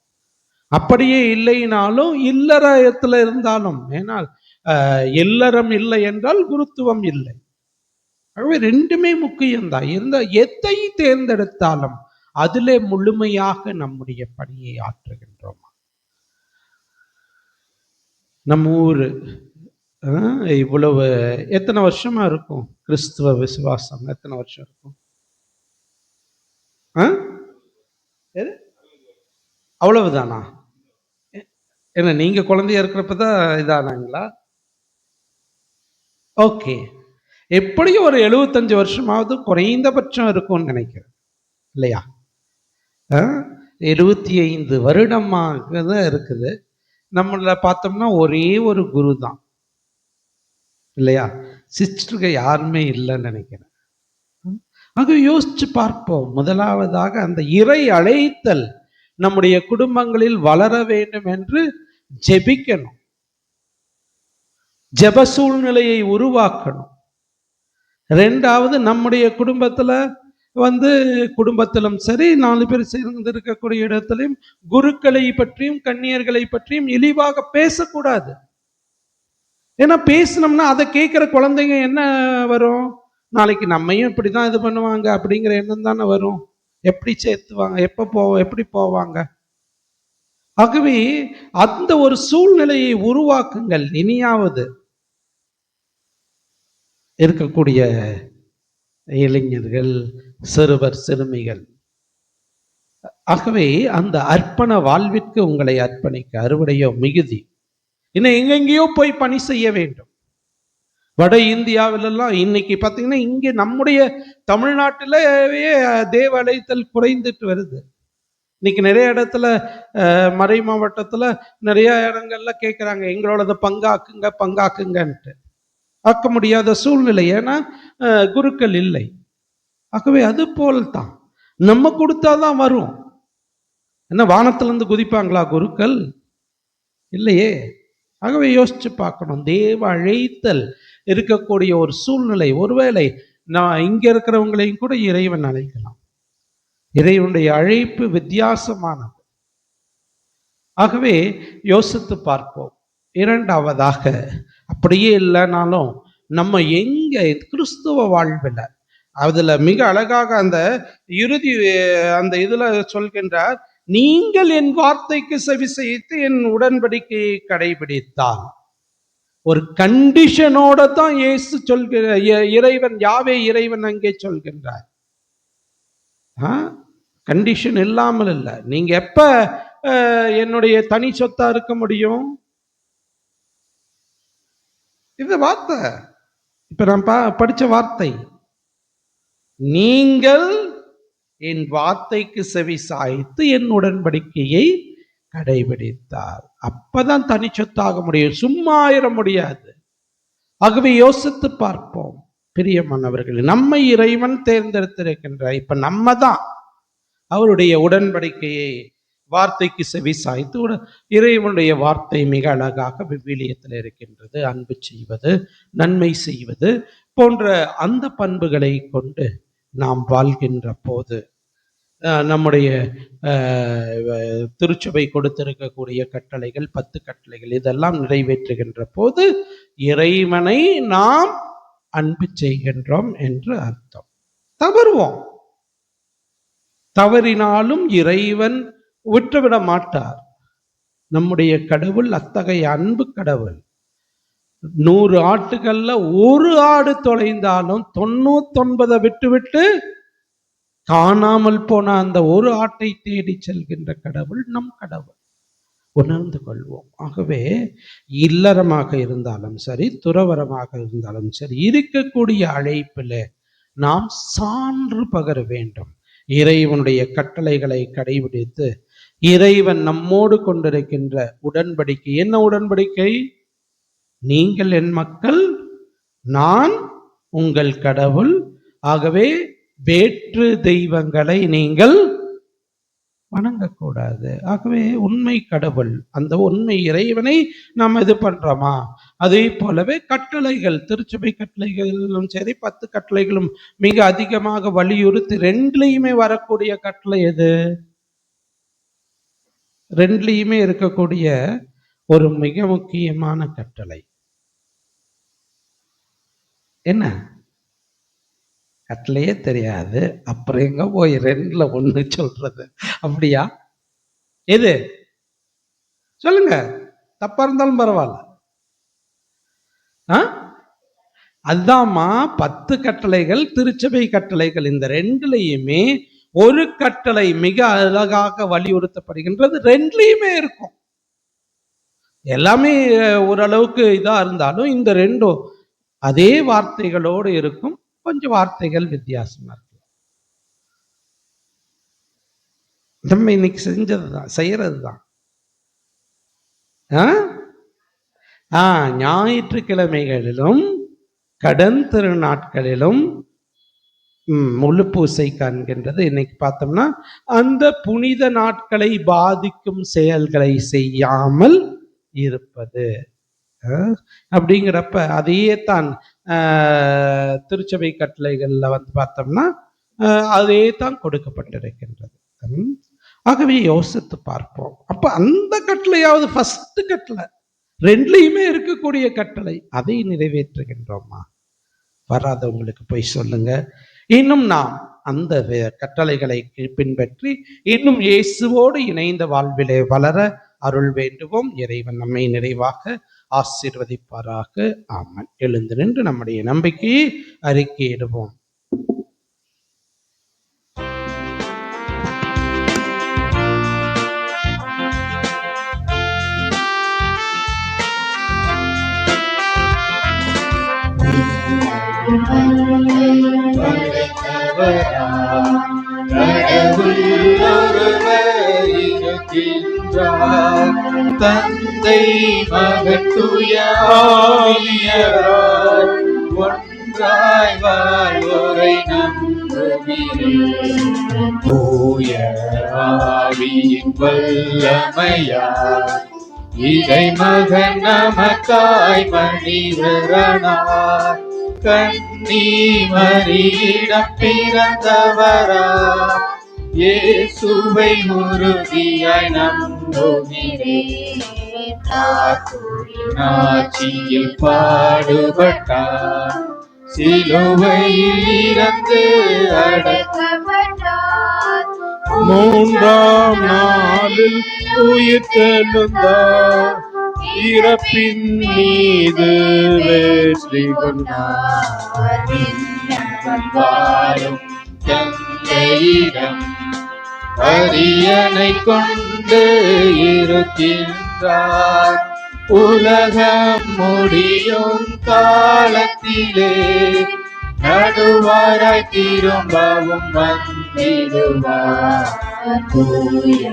Speaker 1: அப்படியே இல்லைனாலும் இல்லறத்துல இருந்தாலும், ஏனால் இல்லறம் இல்லை என்றால் குருத்துவம் இல்லை. ஆகவே 2மே முக்கியம்தான். இருந்த எதை தேர்ந்தெடுத்தாலும் அதிலே முழுமையாக நம்முடைய பணியை ஆற்றுகின்றோம். நம்ம ஊரு இவ்வளவு எத்தனை வருஷமா இருக்கும்? கிறிஸ்துவ விசுவாசம் எத்தனை வருஷம் இருக்கும்? அவ்வளவுதானா? என்ன நீங்க குழந்தையா இருக்கிறப்பதான் இதானாங்களா? ஓகே, எப்படியும் ஒரு 75 வருஷமாவது குறைந்தபட்சம் இருக்கும்னு நினைக்கிறேன், இல்லையா? 75 வருடமாக தான் இருக்குது. நம்மள பார்த்தோம்னா ஒரே ஒரு குரு தான், இல்லையா? சிஸ்டருக்கு யாருமே இல்லைன்னு நினைக்கிறேன். ஆக யோசிச்சு பார்ப்போம். முதலாவதாக அந்த இறை அழைத்தல் நம்முடைய குடும்பங்களில் வளர வேண்டும் என்று ஜெபிக்கணும். ஜெப சூழ்நிலையை உருவாக்கணும். ரெண்டாவது, நம்முடைய குடும்பத்துல குடும்பத்திலும் சரி, 4 பேர் சேர்ந்து இருக்கக்கூடிய இடத்திலும் குருக்களை பற்றியும் கன்னியர்களை பற்றியும் இழிவாக பேசக்கூடாது. ஏன்னா பேசினோம்னா அதை கேட்கிற குழந்தைங்க என்ன வரும், நாளைக்கு நம்மையும் இப்படிதான் இது பண்ணுவாங்க அப்படிங்கிற எண்ணம் தானே வரும். எப்படி சேர்த்துவாங்க, எப்படி போவாங்க. ஆகவே அந்த ஒரு சூழ்நிலையை உருவாக்குங்கள். இனியாவது இருக்கக்கூடிய இளைஞர்கள், சிறுவர், சிறுமிகள், ஆகவே அந்த அர்ப்பண வாழ்விற்கு உங்களை அர்ப்பணிக்க அறுவடையோ மிகுதி. இன்னும் எங்கெங்கேயோ போய் பணி செய்ய வேண்டும். வட இந்தியாவிலெல்லாம் இன்னைக்கு பார்த்தீங்கன்னா, இங்கே நம்முடைய தமிழ்நாட்டிலேயே தேவ அழைத்தல் குறைந்துட்டு வருது. இன்னைக்கு நிறைய இடத்துல மறை மாவட்டத்துல நிறைய இடங்கள்ல கேட்குறாங்க, எங்களோடத பங்காக்குங்கன்ட்டு. ஆக்க முடியாத சூழ்நிலை. ஏன்னா குருக்கள் இல்லை. ஆகவே அது போல்தான் நம்ம கொடுத்தாதான் வரும். என்ன வானத்திலிருந்து குதிப்பாங்களா குருக்கள்? இல்லையே. ஆகவே யோசிச்சு பார்க்கணும். தேவ அழைத்தல் இருக்கக்கூடிய ஒரு சூழ்நிலை. ஒருவேளை நான் இங்க இருக்கிறவங்களையும் கூட இறைவன் அழைக்கலாம். இறைவனுடைய அழைப்பு வித்தியாசமானது. ஆகவே யோசித்து பார்ப்போம். இரண்டாவதாக, அப்படியே இல்லைனாலும் நம்ம எங்க கிறிஸ்துவ வாழ்வில் அதுல மிக அழகாக அந்த இறுதி அந்த இதுல சொல்கின்றார், நீங்கள் என் வார்த்தைக்கு செவி செய்து என் உடன்படிக்கையை கடைபிடித்தால். ஒரு கண்டிஷனோட தான் இயேசு இறைவன், யாவே இறைவன் அங்கே சொல்கின்றார். கண்டிஷன் இல்லாமல் இல்லை. நீங்க எப்ப என்னுடைய தனி சொத்தா இருக்க முடியும்? இந்த வார்த்தை இப்ப நான் படிச்ச வார்த்தை, நீங்கள் என் வார்த்தைக்கு செவி சாய்த்து என் உடன்படிக்கையை கடைபிடித்தார். அப்பதான் தனி சொத்தாக முடியும், சும்மா ஆயிர முடியாது. ஆகவே யோசித்து பார்ப்போம் பிரியமானவர்களே. நம்மை இறைவன் தேர்ந்தெடுத்திருக்கின்றார். இப்ப நம்ம தான் அவருடைய உடன்படிக்கையை வார்த்தைக்கு செவி சாய்த்து, இறைவனுடைய வார்த்தை மிக அழகாக விவிலியத்தில் இருக்கின்றது. அன்பு செய்வது, நன்மை செய்வது போன்ற அந்த பண்புகளை கொண்டு நாம் வாழ்கின்ற போது, நம்முடைய திருச்சபை கொடுத்திருக்கக்கூடிய கட்டளைகள், 10 கட்டளைகள், இதெல்லாம் நிறைவேற்றுகின்ற போது இறைவனை நாம் அன்பு செய்கின்றோம் என்று அர்த்தம். தவறுவோம், தவறினாலும் இறைவன் விட்டுவிட மாட்டார். நம்முடைய கடவுள் அத்தகைய அன்பு கடவுள். 100 ஆட்டுகள்ல ஒரு ஆடு தொலைந்தாலும் 99 விட்டுவிட்டு காணாமல் போன அந்த ஒரு ஆட்டை தேடி செல்கின்ற கடவுள் நம் கடவுள். உணர்ந்து கொள்வோம். ஆகவே இல்லறமாக இருந்தாலும் சரி, துறவரமாக இருந்தாலும் சரி, இருக்கக்கூடிய அழைப்பில் நாம் சான்று பகர வேண்டும். இறைவனுடைய கட்டளைகளை கடைபிடித்து இறைவன் நம்மோடு கொண்டிருக்கின்ற உடன்படிக்கை. என்ன உடன்படிக்கை? நீங்கள் என் மக்கள், நான் உங்கள் கடவுள். ஆகவே வேற்று தெய்வங்களை நீங்கள் வணங்கக்கூடாது. ஆகவே உண்மை கடவுள், அந்த உண்மை இறைவனை நாம் இது பண்றோமா? அதே போலவே கட்டளைகள், திருச்சபை கட்டளைகளும் சரி, 10 கட்டளைகளும் மிக அதிகமாக வலியுறுத்தி 2லையுமே வரக்கூடிய கட்டளை எது? 2லையுமே இருக்கக்கூடிய ஒரு மிக முக்கியமான கட்டளை என்ன? கட்டளையே தெரியாது, அப்புறம் எங்க போய் 2ல 1 சொல்றது? அப்படியா? எது சொல்லுங்க, தப்பா இருந்தாலும் பரவாயில்ல. அதுதான்மா 10 கட்டளைகள், திருச்சபை கட்டளைகள். இந்த 2லையுமே ஒரு கட்டளை மிக அழகாக வலியுறுத்தப்படுகின்றது. 2லையுமே இருக்கும். எல்லாமே ஓரளவுக்கு இதா இருந்தாலும் இந்த 2ம் அதே வார்த்தைகளோடு இருக்கும். கொஞ்சம் வார்த்தைகள் வித்தியாசமா இருக்கு. நம்ம இன்னைக்கு செஞ்சதுதான், செய்யறது தான். ஞாயிற்றுக்கிழமைகளிலும் கடன் திருநாட்களிலும் முழு பூசை காண்கின்றது. இன்னைக்கு பார்த்தோம்னா அந்த புனித நாட்களை பாதிக்கும் செயல்களை செய்யாமல் இருப்பது. அப்படிங்கிறப்ப அதையே தான் திருச்சபை கட்டளைகள்ல பார்த்தோம்னா அதே தான் கொடுக்கப்பட்டிருக்கின்றது. ஆகவே யோசித்து பார்ப்போம். அப்ப அந்த கட்டளையாவது ஃபர்ஸ்ட் கட்டளை, ரெண்டுலையுமே இருக்கக்கூடிய கட்டளை, அதை நிறைவேற்றுகின்றோமா? வராதவங்களுக்கு போய் சொல்லுங்க. இன்னும் நாம் அந்த கட்டளைகளை பின்பற்றி இன்னும் இயேசுவோடு இணைந்த வாழ்விலே வளர அருள் வேண்டுவோம். இறைவன் நம்மை நிறைவாக ஆசீர்வதிப்பாராக. ஆமன். எழுந்து நின்று நம்முடைய நம்பிக்கையை அறிக்கையிடுவோம்.
Speaker 2: தந்தை மகன் தூய ஆவியார் ஒன்றாய் வாழ்வோரை நம்புகிறேன். தூய ஆவியின் வல்லமையார் இறைமகன் நமக்காய் மனிதரானார். கன்னி மரியிடம் பிறந்தவரா இயேசுவை உறுதியாய் நம்புகிறேன். ஆட்சியில் பாடுபட்டார், சிலுவையில் இறந்து
Speaker 3: அடக்கப்பட்டார்.
Speaker 1: மூன்றாம் நாளில் உயிர்த்தெழுந்தார், இறப்பின் மீது வெற்றி கொண்டார்.
Speaker 2: வாழும் தந்தையிடம் அரியணை கொண்டு இருக்கின்றார். உலகம் முடியும் காலத்திலே நடுவாராய் திரும்பவும் வந்திடுவார். தூய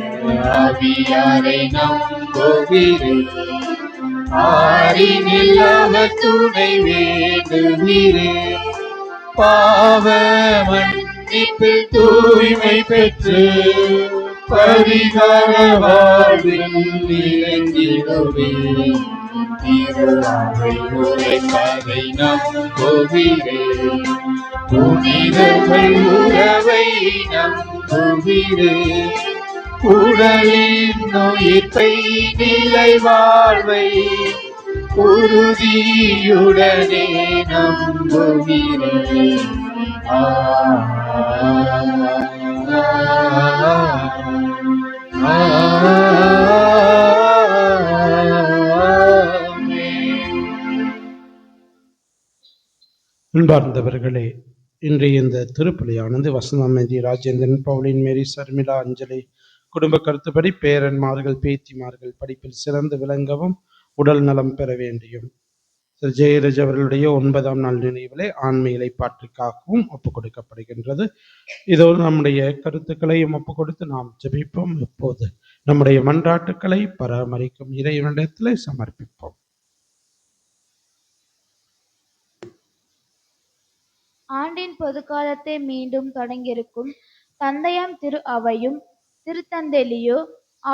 Speaker 2: ஆவியாரை நம்புகிறேன், ஆரினில் அவர் துணை வேண்டுகிறேன். பாவ மன்னிப்பில் தூய்மை பெற்று பரிகார வாழ்வில் நிறைந்திடுவேன். திருவாவை உரைப்பதை நம்புகிறேன், புனிதர்கள் உறவை நம்புகிறேன். உடலின் உயிர்ப்பை நிலை வாழ்வை உறுதியுடனே நம்புகிறேன்.
Speaker 1: அன்பார்ந்தவர்களே, இன்றைய இந்த திருப்பலியானது வசந்தாமதி ராஜேந்திரன், பவுலின், மேரி, சர்மிளா, அஞ்சலி குடும்ப கருத்துப்படி பேரன்மார்கள் பேத்திமார்கள் படிப்பில் சிறந்து விளங்கவும் உடல் நலம் பெற வேண்டியும் திரு ஜெயராஜ் அவர்களுடைய 9ஆம் நாள் நினைவிலே ஆன்ம இலைப்பாற்றிற்காகவும் ஒப்புக் கொடுக்கப்படுகின்றது. இதோடு நம்முடைய கருத்துக்களையும் ஒப்புக் கொடுத்து நாம் ஜெபிப்போம். இப்போது நம்முடைய மன்றாட்டுக்களை பராமரிக்கும் இறைவனிடத்திலே சமர்ப்பிப்போம்.
Speaker 3: ஆண்டின் பொதுக்காலத்தை மீண்டும் தொடங்கியிருக்கும் தந்தையாம் திரு அவையும் திருத்தந்தைலியோ,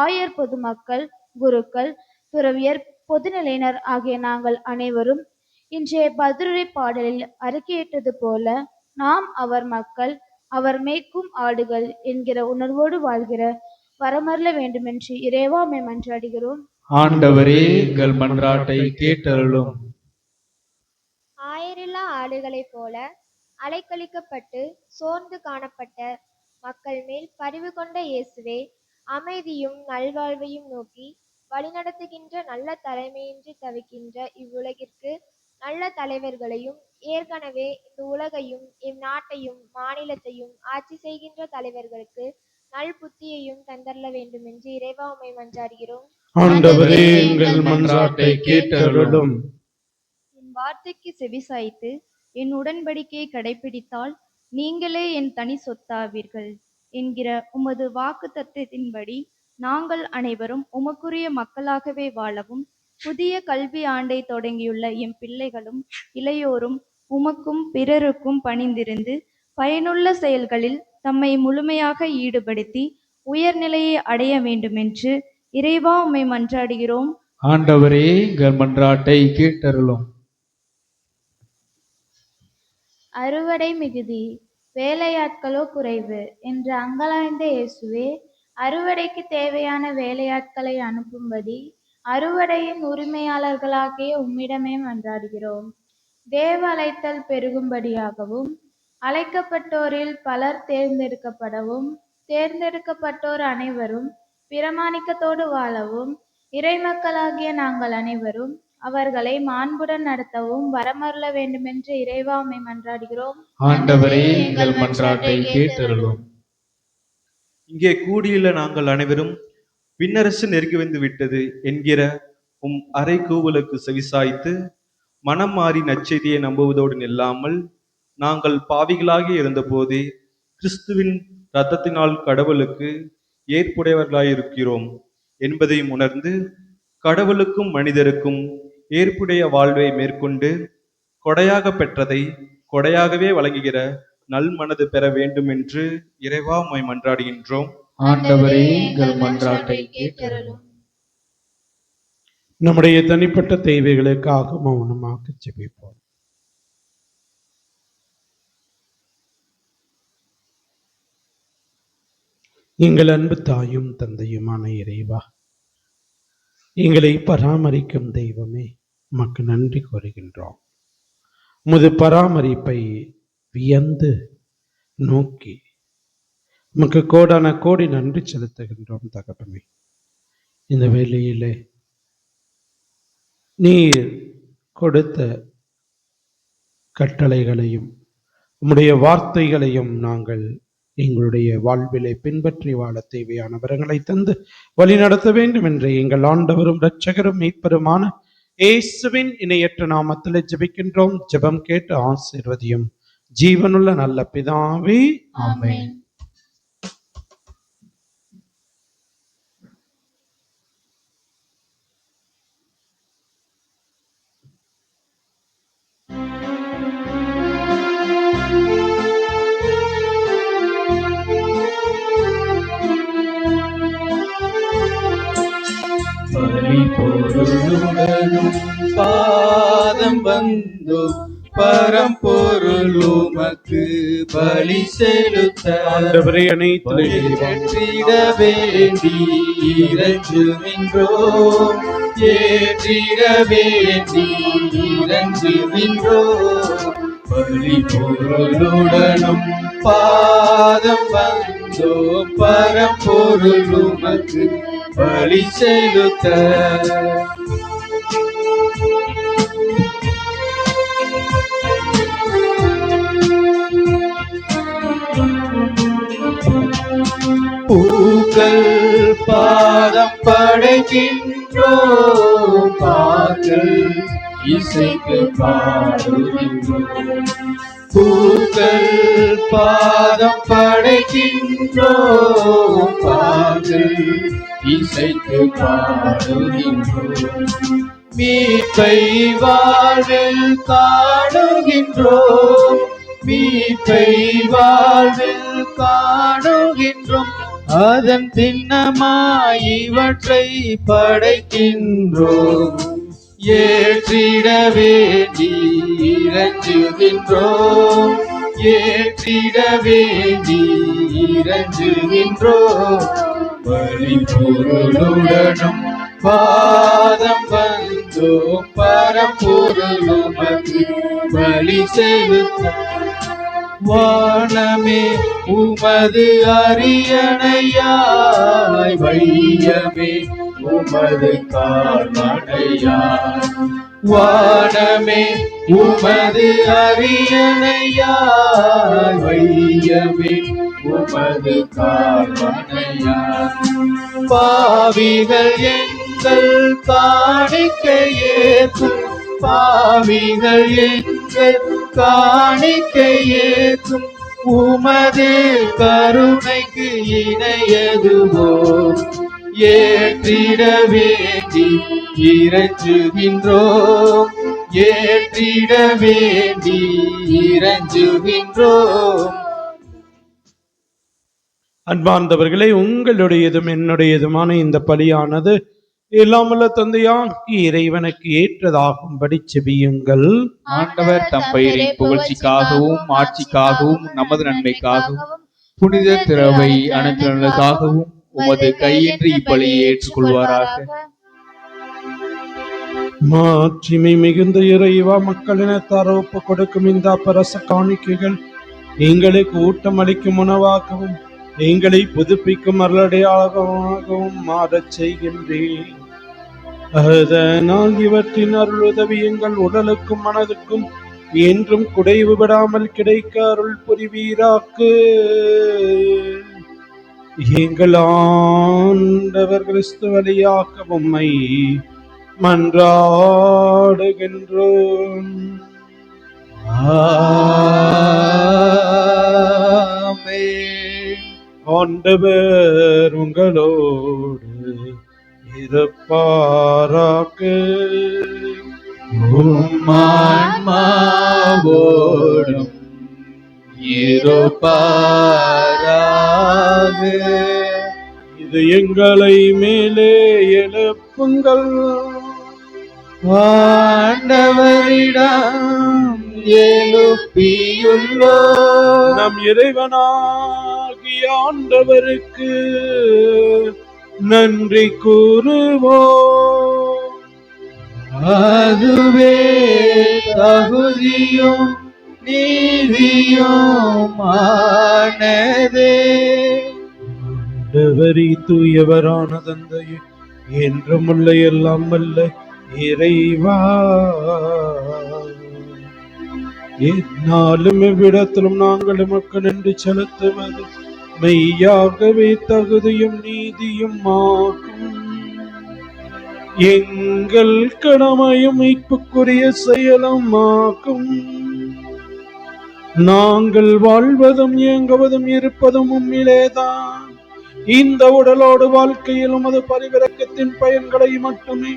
Speaker 3: ஆயர், பொதுமக்கள், குருக்கள், துறவியர், பொதுநிலையினர் ஆகிய நாங்கள் அனைவரும் இன்றைய பதிலுரை பாடலில் அறிக்கையிட்டது போல நாம் அவர் மக்கள், அவர் மேய்க்கும் ஆடுகள் என்கிற உணர்வோடு வாழ்கிற வரமருள வேண்டுமென்று இறைவா உம்மை மன்றாடுகிறோம்.
Speaker 2: ஆண்டவரே, எங்கள் மன்றாட்டை கேட்டருளும்.
Speaker 6: ஆயரில்லா ஆடுகளைப் போல அலைக்கழிக்கப்பட்டு சோர்ந்து காணப்பட்ட மக்கள் மேல் பரிவு கொண்ட இயேசுவே, அமைதியும் நல்வாழ்வையும் நோக்கி வழிநடத்துகின்ற நல்ல தலைமையின்றி தவிக்கின்ற இவ்வுலகிற்கு நல்ல தலைவர்களையும், ஏற்கனவே இந்த உலகையும் இந்நாட்டையும் மாநிலத்தையும் ஆட்சி செய்கின்ற தலைவர்களுக்கு நல் புத்தியையும் தந்தரல வேண்டும் என்று இறைவா உம்மை மன்றாடுகிறோம்.
Speaker 1: ஆண்டவரே, எங்கள் மன்றாட்டை கேட்டருளும்.
Speaker 7: என் வார்த்தைக்கு செவிசாய்த்து என் உடன்படிக்கையை கடைபிடித்தால் நீங்களே என் தனி சொத்தாவீர்கள் என்கிற உமது வாக்கு தத்துவத்தின்படி நாங்கள் அனைவரும் உமக்குரிய மக்களாகவே வாழவும், புதிய கல்வி ஆண்டை தொடங்கியுள்ள எம் பிள்ளைகளும் இளையோரும் உமக்கும் பிறருக்கும் பணிந்திருந்து பயனுள்ள செயல்களில் தம்மை முழுமையாக ஈடுபடுத்தி உயர்நிலையை அடைய வேண்டுமென்று இறைவா உம்மை மன்றாடுகிறோம்.
Speaker 2: ஆண்டவரே எங்கள் மன்றாட்டை கேட்டருளும்.
Speaker 3: அறுவடை மிகுதி, வேலையாட்களோ குறைவு என்று அங்கலாய்ந்த இயேசுவே, அறுவடைக்கு தேவையான வேலையாட்களை அனுப்பும்படி அறுவடையின் உரிமையாளர்களாகிய உம்மிடமே மன்றாடுகிறோம். தேவ அழைத்தல் பெருகும்படியாகவும் அழைக்கப்பட்டோரில் பலர் தேர்ந்தெடுக்கப்படவும் தேர்ந்தெடுக்கப்பட்டோர் அனைவரும் பிரமாணிக்கத்தோடு வாழவும் இறைமக்களாகிய நாங்கள் அனைவரும் அவர்களை மாண்புடன் நடத்தவும் வரமருள வேண்டுமென்று இறைவா உம்மை மன்றாடுகிறோம்.
Speaker 2: ஆண்டவரே எங்கள் மன்றாட்டை கேட்டருளும்.
Speaker 8: இங்கே கூடியுள்ள நாங்கள் அனைவரும் விண்ணரசு நெருங்கி வந்து விட்டது என்கிற உம் அறைகூவலுக்கு செவிசாய்த்து மனம் மாறி நற்செய்தியை நம்புவதோடு நில்லாமல் நாங்கள் பாவிகளாகி இருந்தபோதே கிறிஸ்துவின் இரத்தத்தினால் கடவுளுக்கு ஏற்புடையவர்களாயிருக்கிறோம் என்பதையும் உணர்ந்து கடவுளுக்கும் மனிதருக்கும் ஏற்புடைய வாழ்வை மேற்கொண்டு கொடையாக பெற்றதை கொடையாகவே வழங்குகிற நல் மனது பெற வேண்டும் என்று இறைவா உம்மை மன்றாடுகின்றோம்.
Speaker 2: ஆண்டவரே எங்கள் மன்றாட்டை கேட்டருளும்.
Speaker 1: நம்முடைய தனிப்பட்ட தேவைகளுக்காக மௌனமாக ஜெபிப்போம். எங்கள் அன்பு தாயும் தந்தையுமான இறைவா, எங்களை பராமரிக்கும் தெய்வமே, உமக்கு நன்றி கூறுகின்றோம். உமது பராமரிப்பை வியந்து நோக்கி உமக்கு கோடான கோடி நன்றி செலுத்துகின்றோம் தகப்பனே. இந்த வேளையிலே நீர் கொடுத்த கட்டளைகளையும் உம்முடைய வார்த்தைகளையும் நாங்கள் எங்களுடைய வாழ்விலை பின்பற்றி வாழ தேவையான வரங்களை தந்து வழி நடத்த வேண்டும் என்று எங்கள் ஆண்டவரும் இரட்சகரும் மீட்பருமான இயேசுவின் இணையற்ற நாமத்தில் ஜெபிக்கின்றோம். ஜெபம் கேட்டு ஆசீர்வதியும் ஜீவனுள்ள நல்ல பிதாவே, ஆமென்.
Speaker 2: பரிபொருளுடனும் பாதம் வந்தோ பரம்பொருளுமக்கு பலி செலுத்த
Speaker 1: ஆண்டவரே அனைத்து
Speaker 2: ஏற்றிட வேண்டி இறைஞ்சுகின்றோம். ஏற்றிட வேண்டி இறைஞ்சுகின்றோம். பரிபொருளுடனும் பாதம் வந்தோ பரம்பொருளுமக்கு பலி செலுத்த பூக்கள் பாதம் படைக்கின்றோம். பாக்கள் இசைக்கு பாடுகின்றோம். பூக்கள் பாதம் படைக்கின்றோம். பாக்கள் இசைக்கு பாடுகின்றோம். மீட்பை வாழ்வில் காணுகின்றோம். மீட்பை வாழ்வில் காணுகின்றோம். அதன் திண்ணமாய் இவற்றை படைக்கின்றோம். ஏற்றிட வேண்டி இறைஞ்சுகின்றோம். ஏற்றிட வேண்டி இறைஞ்சுகின்றோம். பரிபொருளுடனும் பாதம் வந்தோம் பரம்பொருளுமக்கு பலி செலுத்த. வானமே உமது அரியணையாய், வையமே உமது கால்நடையாய். வானமே உமது அரியணையாய், வையமே உமது கால்நடையாய். பாவிகள் எங்கள் காணிக்கையேற்கும். பாவிகள் எங்கள் காணிக்கையேற்கும். உமது கருணைக்கு இணையதுவோ. ஏற்றிட வேண்டி இறைஞ்சுகின்றோம். ஏற்றிட வேண்டி இறைஞ்சுகின்றோம்.
Speaker 1: அன்பார்ந்தவர்களே, உங்களுடையதும் என்னுடையதுமான இந்த பலியானது எல்லாமல்ல தந்தையாகி இறைவனுக்கு ஏற்றதாகும்படி செபியுங்கள்.
Speaker 2: ஆண்டவர் தம் பெயரின் புகழ்ச்சிக்காகவும் ஆட்சிக்காகவும் நமது நன்மைக்காகவும் புனித திரவை அனைத்துக்காகவும் உமது கையின்றி இப்பலியை ஏற்றுக்கொள்வாராக.
Speaker 1: மாட்சிமை மிகுந்த இறைவா, மக்களினத்தார் ஒப்பு கொடுக்கும் இந்த அப்பரச காணிக்கைகள் எங்களுக்கு ஊட்டம் அளிக்கும் உணவாகவும் எங்களை புதுப்பிக்கும் அருளடையாளமாகவும் மாறச் செய்கின்றேன். அதனால் இவற்றின் அருளுதவி எங்கள் உடலுக்கும் மனதுக்கும் என்றும் குறைவு விடாமல் கிடைக்க அருள் புரிவீராக்கு. எங்கள் ஆண்டவர் கிறிஸ்து வழியாக உம்மை மன்றாடுகின்றோம். ஆண்டவர் உங்களோடு இருப்பாராக.
Speaker 2: ஆன்மாவோடும் இருப்பாராக.
Speaker 1: இது எங்களை மேலே எழுப்புங்கள்.
Speaker 2: ஆண்டவரிடம் எழுப்பியுள்ளோம்.
Speaker 1: நம் இறைவனாகிய ஆண்டவருக்கு நன்றி கூறுவோம்.
Speaker 2: அதுவே தகுதியும் நீதியும் ஆனதே.
Speaker 1: ஆண்டவரே, தூயவரான தந்தையே, என்றும் உள்ள எல்லாம் வல்ல இறைவா, எந்நாளும் எவ்விடத்திலும் நாங்கள் உமக்கு நன்றி செலுத்துவது மெய்யாகவே தகுதியும் நீதியும் ஆகும். எங்கள் கடமையும் மீட்புக்குரிய செயலும் ஆகும். நாங்கள் வாழ்வதும் இயங்குவதும் இருப்பதும் உம்மிலேதான். இந்த உடலோடு வாழ்க்கையில் உமது பரிவிரக்கத்தின் பயன்களை மட்டுமே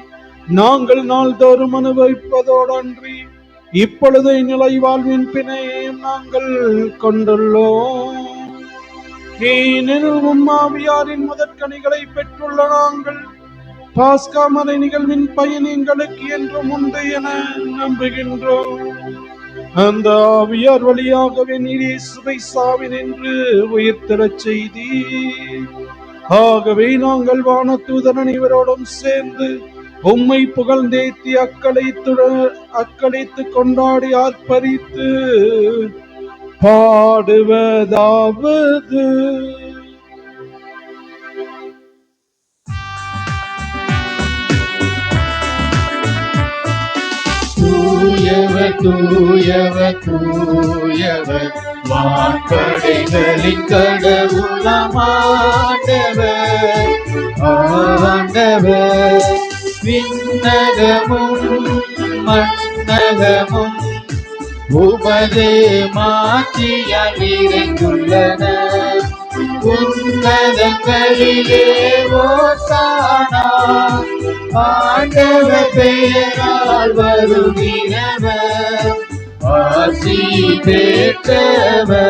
Speaker 1: நாங்கள் நாள்தோறும் அனுபவிப்பதோடு அன்றி இப்பொழுது நிலை வாழ்வின் பிணையையும் நாங்கள் கொண்டுள்ளோம். ஏனெனில் ஆவியாரின் முதற்கனிகளை பெற்றுள்ள நாங்கள் பாஸ்கா மறை நிகழ்வின் பயன் எங்களுக்கு என்றும் உண்டு என நம்புகின்றோம். அந்த ஆவியார் வழியாகவே நீர் இயேசுவை சாவினின்று உயிர்த்தெழச் செய்தீர். ஆகவே நாங்கள் வானதூதர் அனைவரோடும் சேர்ந்து உம்மை புகழ்ந்தேத்தி அக்களித்து கொண்டாடி ஆர்ப்பரித்து பாடுவதாவது:
Speaker 2: தூயவர் தூயவர் தூயவர் வான்படைகளின் கடவுளாம் ஆண்டவர். ஆண்டவர் விண்ணகமும் மண்ணகமும் உமது மாட்சியால் நிறைந்துள்ளன. உன்னதங்களிலே ஓசானா. ஆண்டவர் பெயரால் வருகிறவர் ஆசி பெற்றவர்.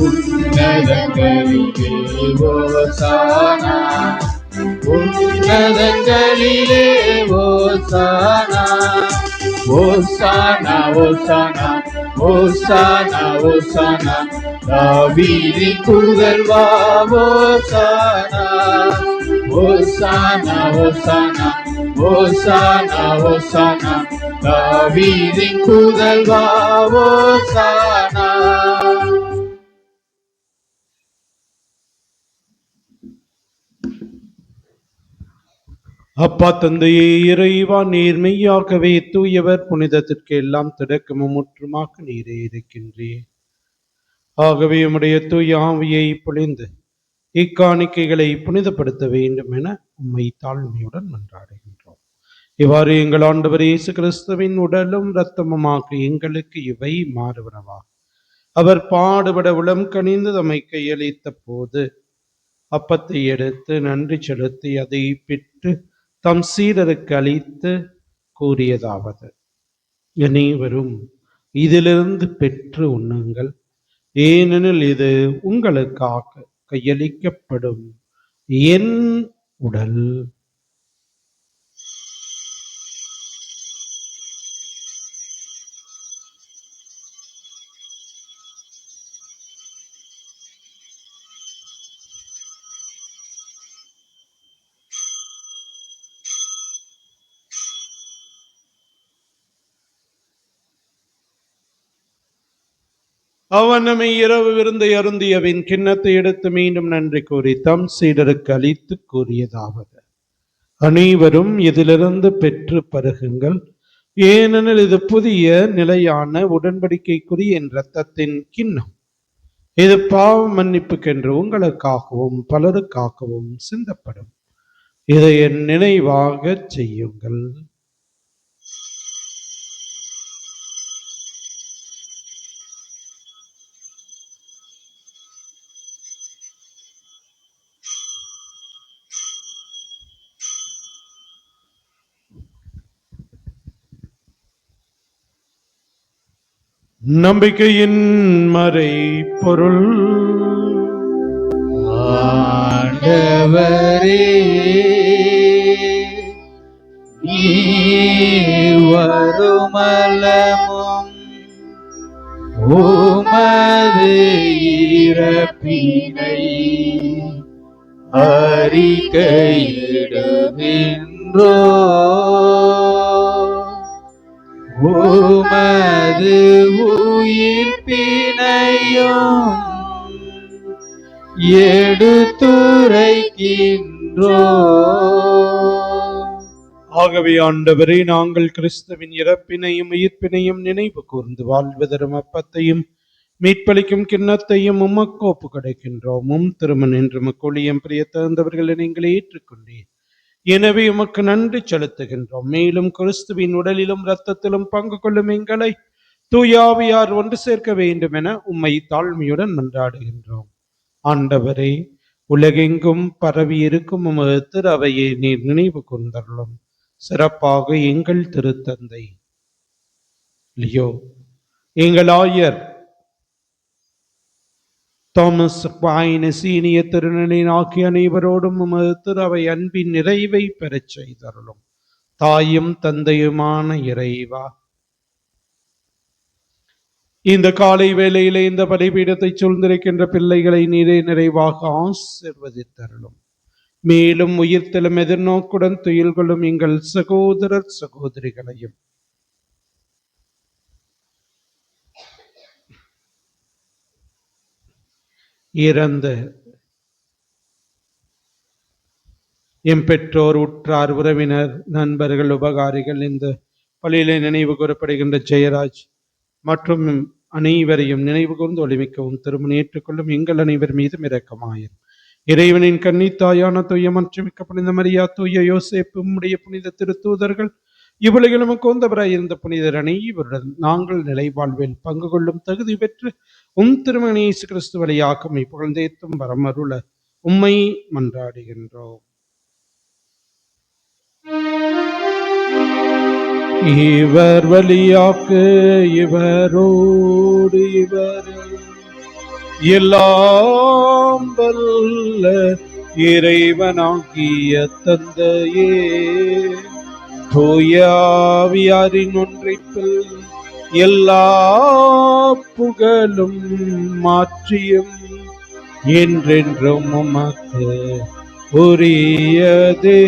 Speaker 2: உன்னதங்களிலே ஓசானா. உன்னதங்களிலே ஓசானா. ஓசானா ஓசானா ஓசானா ஓசானா. தாவீதின் புதல்வா ஓசானா. ஓசானா ஓசானா ஓசானா ஓசானா. தாவீதின் புதல்வா ஓசானா.
Speaker 1: அப்பா தந்தையே இறைவா, நீர் மெய்யாகவே தூயவர், புனிதத்திற்கு எல்லாம் தொடக்கமும் முற்றுமாக நீரே இருக்கின்றீர். ஆகவே உம்முடைய தூய ஆவியை பொழிந்து இக்காணிக்கைகளை புனிதப்படுத்த வேண்டும் என உம்மை தாழ்மையுடன் மன்றாடுகின்றோம். இவ்வாறு எங்கள் ஆண்டவர் இயேசு கிறிஸ்துவின் உடலும் இரத்தமுமாக எங்களுக்கு இவை மாறுவனவா. அவர் பாடுபட உளம் கனிந்து தம்மை கையளித்த போது அப்பத்தை எடுத்து நன்றி செலுத்தி அதை பெற்று தம் சீடருக்கு அளித்து கூறியதாவது: அனைவரும் இதிலிருந்து பெற்று உண்ணுங்கள். ஏனெனில் இது உங்களுக்காக கையளிக்கப்படும் என் உடல். அவன் நம்மை இரவு விருந்தை அருந்தியவின் கிண்ணத்தை எடுத்து மீண்டும் நன்றி கூறி தம் சீடருக்கு அளித்து கூறியதாவது: அனைவரும் இதிலிருந்து பெற்று பருகுங்கள், ஏனெனில் இது புதிய நிலையான உடன்படிக்கைக்குரிய என் இரத்தத்தின் கிண்ணம். இது பாவ மன்னிப்புக்கென்று உங்களுக்காகவும் பலருக்காகவும் சிந்தப்படும். இதை என் நினைவாக செய்யுங்கள். நம்பிக்கையின் மறை பொருள்.
Speaker 2: ஆண்டவரே, நீர் வருமளவும் உமது இறப்பினை அறிக்கையிடுகின்றோ, உமது உயிர்ப்பினையும் எடுத்துரைக்கின்றோ.
Speaker 1: ஆகவே ஆண்டவரே, நாங்கள் கிறிஸ்துவின் இறப்பினையும் உயிர்ப்பினையும் நினைவு கூர்ந்து வாழ்வதரும் அப்பத்தையும் மீட்பளிக்கும் கிண்ணத்தையும் உமக்கு ஒப்பு கிடைக்கின்றோம். திருமண் என்று மக்களியம் பிரிய தகுந்தவர்களை நீங்கள் ஏற்றுக்கொண்டீர். எனவே உமக்கு நன்றி செலுத்துகின்றோம். மேலும் கிறிஸ்துவின் உடலிலும் இரத்தத்திலும் பங்கு கொள்ளும் எங்களை தூயாவியார் ஒன்று சேர்க்க வேண்டும் என உம்மை தாழ்மையுடன் மன்றாடுகின்றோம். ஆண்டவரே, உலகெங்கும் பரவி இருக்கும் உமது திரு அவையை நீர் நினைவு கூர்ந்தருளும். சிறப்பாக எங்கள் திருத்தந்தை லியோ, எங்கள் ஆயர் தாமஸ் சீனிய திருநனின் ஆகிய அனைவரோடும் உமது திரு அவை அன்பின் நிறைவை பெறச் செய்தருளும். தாயும் தந்தையுமான இறைவா, இந்த காலை வேளையிலே இந்த பலிபீடத்தை சூழ்ந்திருக்கின்ற பிள்ளைகளை நீரே நிறைவாக ஆசீர்வதித்தருளும். மேலும் உயிர்த்தெழும் எதிர்நோக்குடன் துயில் கொள்ளும் எங்கள் சகோதரர் சகோதரிகளையும் இறந்த எம் பெற்றோர், உற்றார், உறவினர், நண்பர்கள், உபகாரிகள், இந்த பள்ளியிலே நினைவு கூறப்படுகின்ற ஜெயராஜ் மற்றும் அனைவரையும் நினைவு கூர்ந்து ஒளிமிக்கவும் திருமணம் ஏற்றுக்கொள்ளும் எங்கள் அனைவர் மீதும் இரக்கமாயிரும். இறைவனின் கன்னித்தாயான தூய மற்றும் மிக்க புனித மரியா, தூய யோசேப்பு, உம்முடைய புனித திருத்தூதர்கள், இவ்வுலகிலும் கொந்தவராய் இருந்த புனிதர் அனைவருடன் நாங்கள் நிலை வாழ்வில் பங்கு கொள்ளும் தகுதி பெற்று திருமண இயேசு கிறிஸ்து வழியாக உம்மை புகழ்ந்தேத்தும் வரம் அருள உம்மை மன்றாடுகின்றோம். இவர் வழியாக இவரோடு இவர் எல்லாம் வல்ல இறைவனாகிய தந்தையே, தூயாவியாரின் ஒன்றைப்பில் எல்லா புகழும் மாற்றியும் என்றென்றும் உமக்கு உரியதே.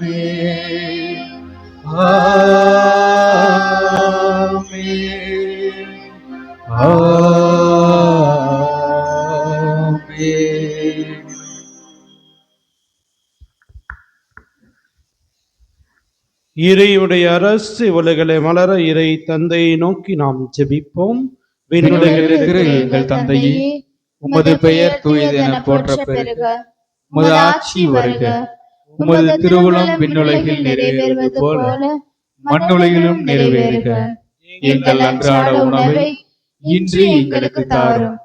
Speaker 2: ஆமென். ஆமென். ஆமென்.
Speaker 1: இறையுடைய அரசு உலகளை மலர இறை தந்தையை நோக்கி நாம் ஜெபிப்போம். விண்ணுலகில் இருக்கிற
Speaker 2: எங்கள் தந்தையே, உமது பெயர் தூயது என போற்ற பெறுக. உமது ஆட்சி வருக. உமது திருவுளம் விண்ணுலகில் நிறைவேறுவது போல மண்ணுலகிலும் நிறைவேறுக. எங்கள் அன்றாட உணவை இன்று எங்களுக்கு தாரும்.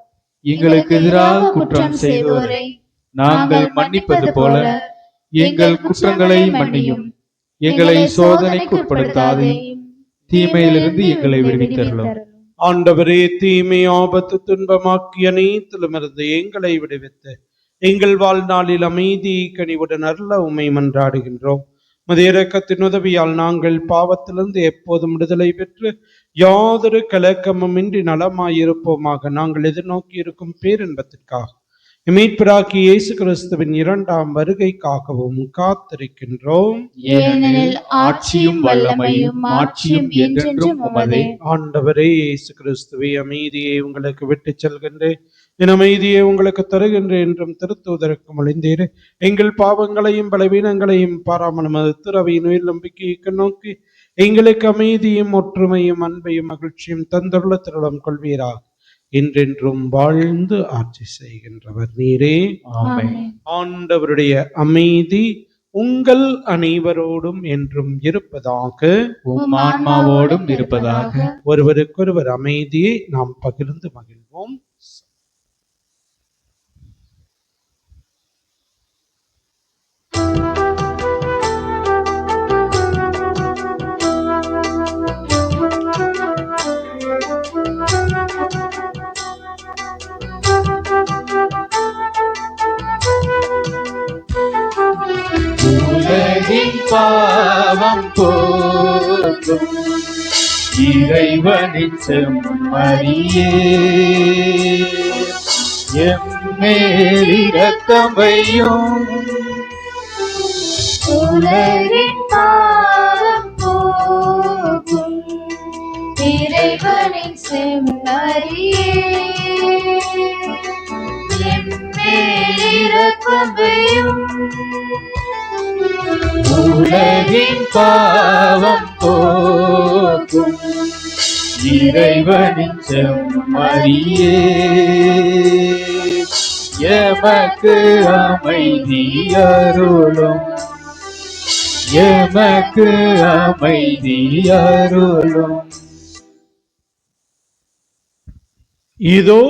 Speaker 2: எங்களுக்கு எதிராக குற்றம் செய்வோரை நாங்கள் மன்னிப்பது போல எங்கள் குற்றங்களை மன்னியும். எங்களை சோதனைக்கு உட்படுத்தாதேயும், தீமையிலிருந்து எங்களை விடுவித்தருளும்.
Speaker 1: ஆண்டவரே, தீமை, ஆபத்து, துன்பமாக்கிய அனைத்திலுமிருந்து எங்களை விடுவித்து எங்கள் வாழ்நாளில் அமைதி கனிவுடன் அருள உம்மை மன்றாடுகின்றோம். உமது இரக்கத்தின் உதவியால் நாங்கள் பாவத்திலிருந்து எப்போதும் விடுதலை பெற்று யாதொரு கலக்கமுமின்றி நலமாயிருப்போமாக. நாங்கள் எதிர்நோக்கி இருக்கும் பேரின்பத்திற்காக மீட்பராகிய இயேசு கிறிஸ்துவின் இரண்டாம் வருகைக்காகவும் காத்திருக்கின்றோம்.
Speaker 2: ஏனெனில் ஆட்சியும் வல்லமையும் மாட்சியும் என்றென்றும் உமதே.
Speaker 1: ஆண்டவரே இயேசு கிறிஸ்துவே, அமைதியை உங்களுக்கு விட்டு செல்கின்றேன், என் அமைதியை உங்களுக்கு தருகின்றேன் என்றும் திருத்துவதற்கு மொழிந்தீர். எங்கள் பாவங்களையும் பலவீனங்களையும் பாராமல் மது துறவியின் உயிர் நம்பிக்கைக்கு நோக்கி எங்களுக்கு அமைதியும் ஒற்றுமையும் அன்பையும் மகிழ்ச்சியும் தந்துள்ள திருளம் கொள்வீராக. என்றென்றும் வாழ்ந்து ஆட்சி செய்கின்றவர் நீரே.
Speaker 2: ஆமென்.
Speaker 1: ஆண்டவருடைய அமைதி உங்கள் அனைவரோடும் என்றும் இருப்பதாக.
Speaker 2: உம் ஆன்மாவோடும் இருப்பதாக.
Speaker 1: ஒருவருக்கொருவர் அமைதியை நாம் பகிர்ந்து மகிழ்வோம்.
Speaker 2: உலகின் பாவம் போக்கும் இறைவனின் செம்மறியே, எம்மேல் இரக்கம் வையும்.
Speaker 3: உலகின் பாவம் போக்கும் இறைவனின் செம்மறியே, எம்மேல் இரக்கம் வையும்.
Speaker 2: உலகின் பாவம் போக்கும் இறைவனின் செம்மறியே, எமக்கு அமைதி அருளும். எமக்கு அமைதி அருளும்.
Speaker 1: இதோ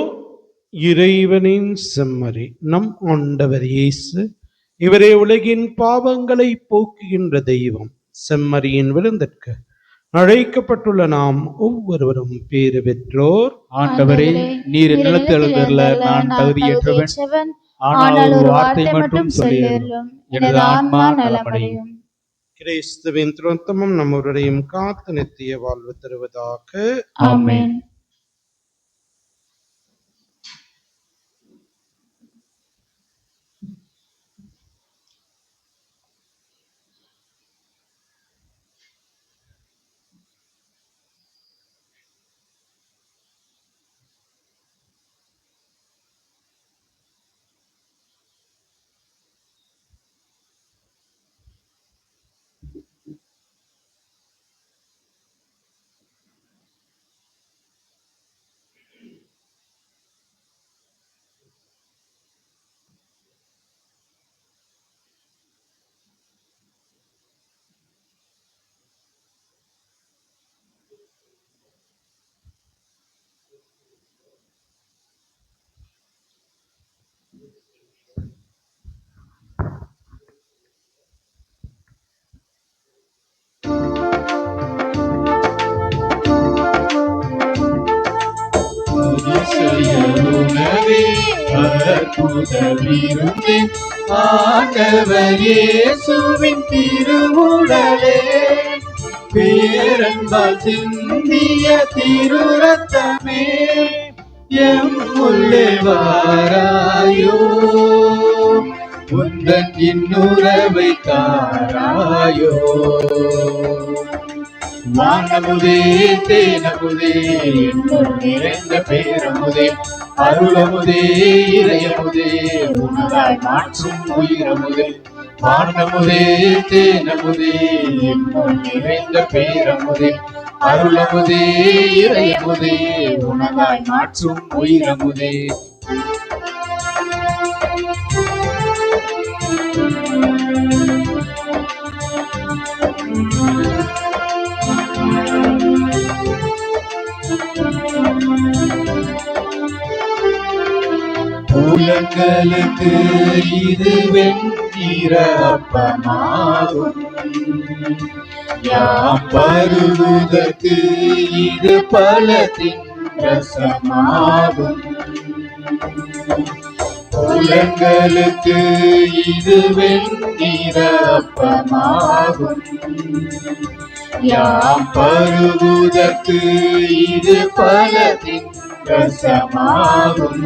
Speaker 1: இறைவனின் செம்மறி, நம் ஆண்டவர் இயேசு. இவரே உலகின் பாவங்களை போக்குகின்ற தெய்வம். செம்மறியின் விருந்திற்கு அழைக்கப்பட்டுள்ள நாம் ஒவ்வொருவரும் பேறு பெற்றோர்.
Speaker 2: ஆண்டவரே, நீர் நிலத்து எழுந்தருள நான் தகுதியற்றவன், ஆனால் ஒரு வார்த்தை மட்டும் சொல்லியருளும், எனது ஆன்மா நலமடையும்.
Speaker 1: கிறிஸ்துவின் திருத்தமும் நம்முடையும் காத்து நித்திய வாழ்வு தருவதாக.
Speaker 2: ஆமென். உணவே அற்புத விருந்தே, ஆண்டவர் இயேசுவின் திருவுடலே, பேரன்பால் சிந்திய திரு ரத்தமே, எம் உள்ளே வாராயோ, உந்தன் இன்னுறவை தாராயோ. வானமுதே தேனமுதே என்னுள் நிறைந்த பேரமுதே, அருளமுதே இறையமுதே உணவாய் மாற்றும் உயிரமுதே. வானமுதே தேனமுதே என்னுள் நிறைந்த பேரமுதே, அருளமுதே இறையமுதே உணவாய் மாற்றும் உயிரமுதே. உலகளுக்கு இது வெண்ணிற அப்பமாகும்,
Speaker 3: யாம் பருகுதற்கு இது பலத்தின் ரசமாகும். புலன்களுக்கு இது வெண்ணிற அப்பமாகும். யாம் பருகுதற்கு இது பலத்தின் ரசமாகும்.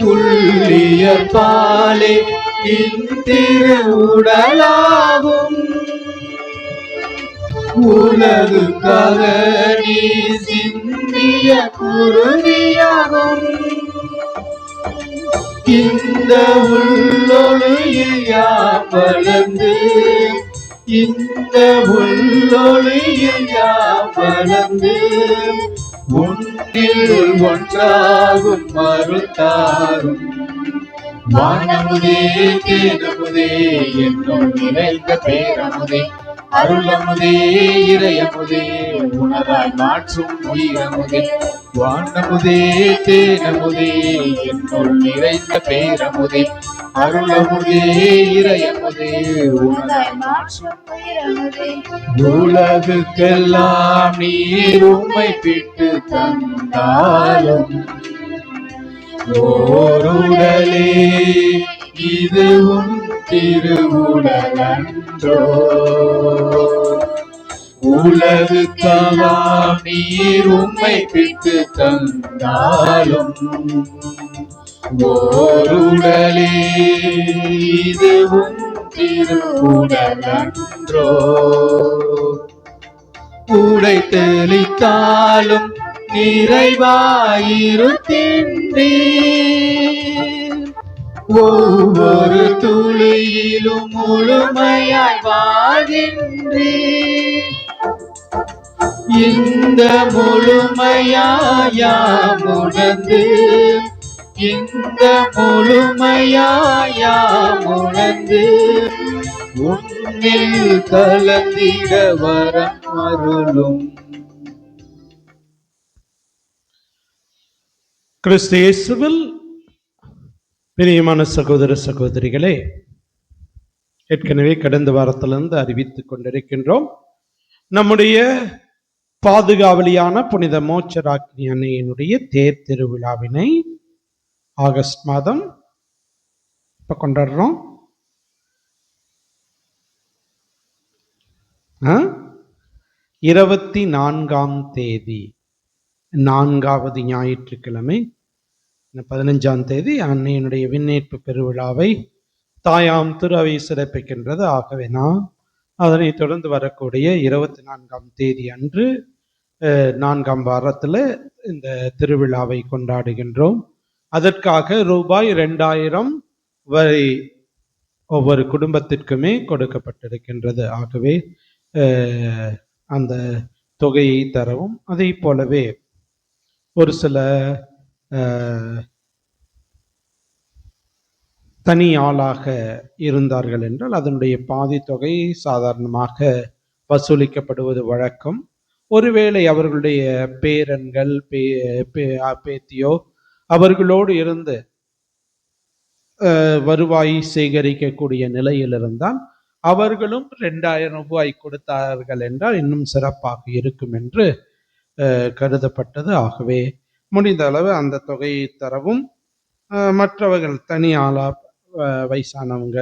Speaker 3: உள்ளியற் பாலே இந்திரு உடலாகும். உலகுக்காக நீ சிந்திய குருதியாகும். இந்த உள்ளொளியில் யாம் வளர்ந்து, இந்த உள்ளொளியில் யாம் வளர்ந்து, உன்னில் ஒன்றாகும் அருள்தாரும். வானமுதே தேனமுதே என்னும் நிறைந்த பேரமுதே, அருளமுதே இறையமுதே உணராய் மாற்றும் உயிரமுதே. வானமுதே தேனமுதே என்னுள் நிறைந்த பேரமுதே, அருளமுதே இறையமுதே உணராய் மாற்றும் உயிரமுதே. உலகுக்கெல்லாம் நீர் உம்மை பிட்டு தந்தாலும் ஓருடலே இதுவும் திருவுடலன்றோ. உலகுக்கெல்லாம் நீர் உம்மை பிட்டு தந்தாலும் ஓருடலே இதுவும் திருவுடலன்றோ. உடை தெளித்தாலும் நிறைவாயிருக்கின்றீர். ஒவ்வொரு துளியிலும் முழுமையாய் வாழ்கின்றீர். இந்த முழுமையாயாம் உணர்ந்து, இந்த முழுமையாயாம் உணர்ந்து, உன்னில் கலந்திட வரம் அருளும்.
Speaker 1: கிறிஸ்து இயேசுவில் பிரியமான சகோதர சகோதரிகளே, ஏற்கனவே கடந்த வாரத்திலிருந்து அறிவித்துக் கொண்டிருக்கின்றோம். நம்முடைய பாதுகாவலியான புனித மோட்சராக்கினி அன்னையினுடைய தேர் திருவிழாவினை ஆகஸ்ட் மாதம் இப்ப கொண்டாடுறோம். 24ஆம் தேதி, 4வது ஞாயிற்றுக்கிழமை, 15ஆம் தேதி அன்னையினுடைய விண்ணேற்பு பெருவிழாவை தாயாம் திரு அவை சிறப்பிக்கின்றது. ஆகவே நாம் அதனை தொடர்ந்து வரக்கூடிய 24ஆம் தேதி அன்று 4ஆம் வாரத்தில் இந்த திருவிழாவை கொண்டாடுகின்றோம். அதற்காக ரூபாய் 2000 வரை ஒவ்வொரு குடும்பத்திற்குமே கொடுக்கப்பட்டிருக்கின்றது. ஆகவே அந்த தொகையை தரவும், அதை போலவே ஒரு சில தனி ஆளாக இருந்தார்கள் என்றால் அதனுடைய பாதி தொகை சாதாரணமாக வசூலிக்கப்படுவது வழக்கம். ஒருவேளை அவர்களுடைய பேரன்கள் பேத்தியோ அவர்களோடு இருந்து வருவாய் சேகரிக்கக்கூடிய நிலையில் இருந்தால் அவர்களும் 2000 ரூபாய் கொடுத்தார்கள் என்றால் இன்னும் சிறப்பாக இருக்கும் என்று கருதப்பட்டது. ஆகவே முடிந்த அளவு அந்த தொகையை தரவும், மற்றவர்கள் தனி ஆளா வயசானவங்க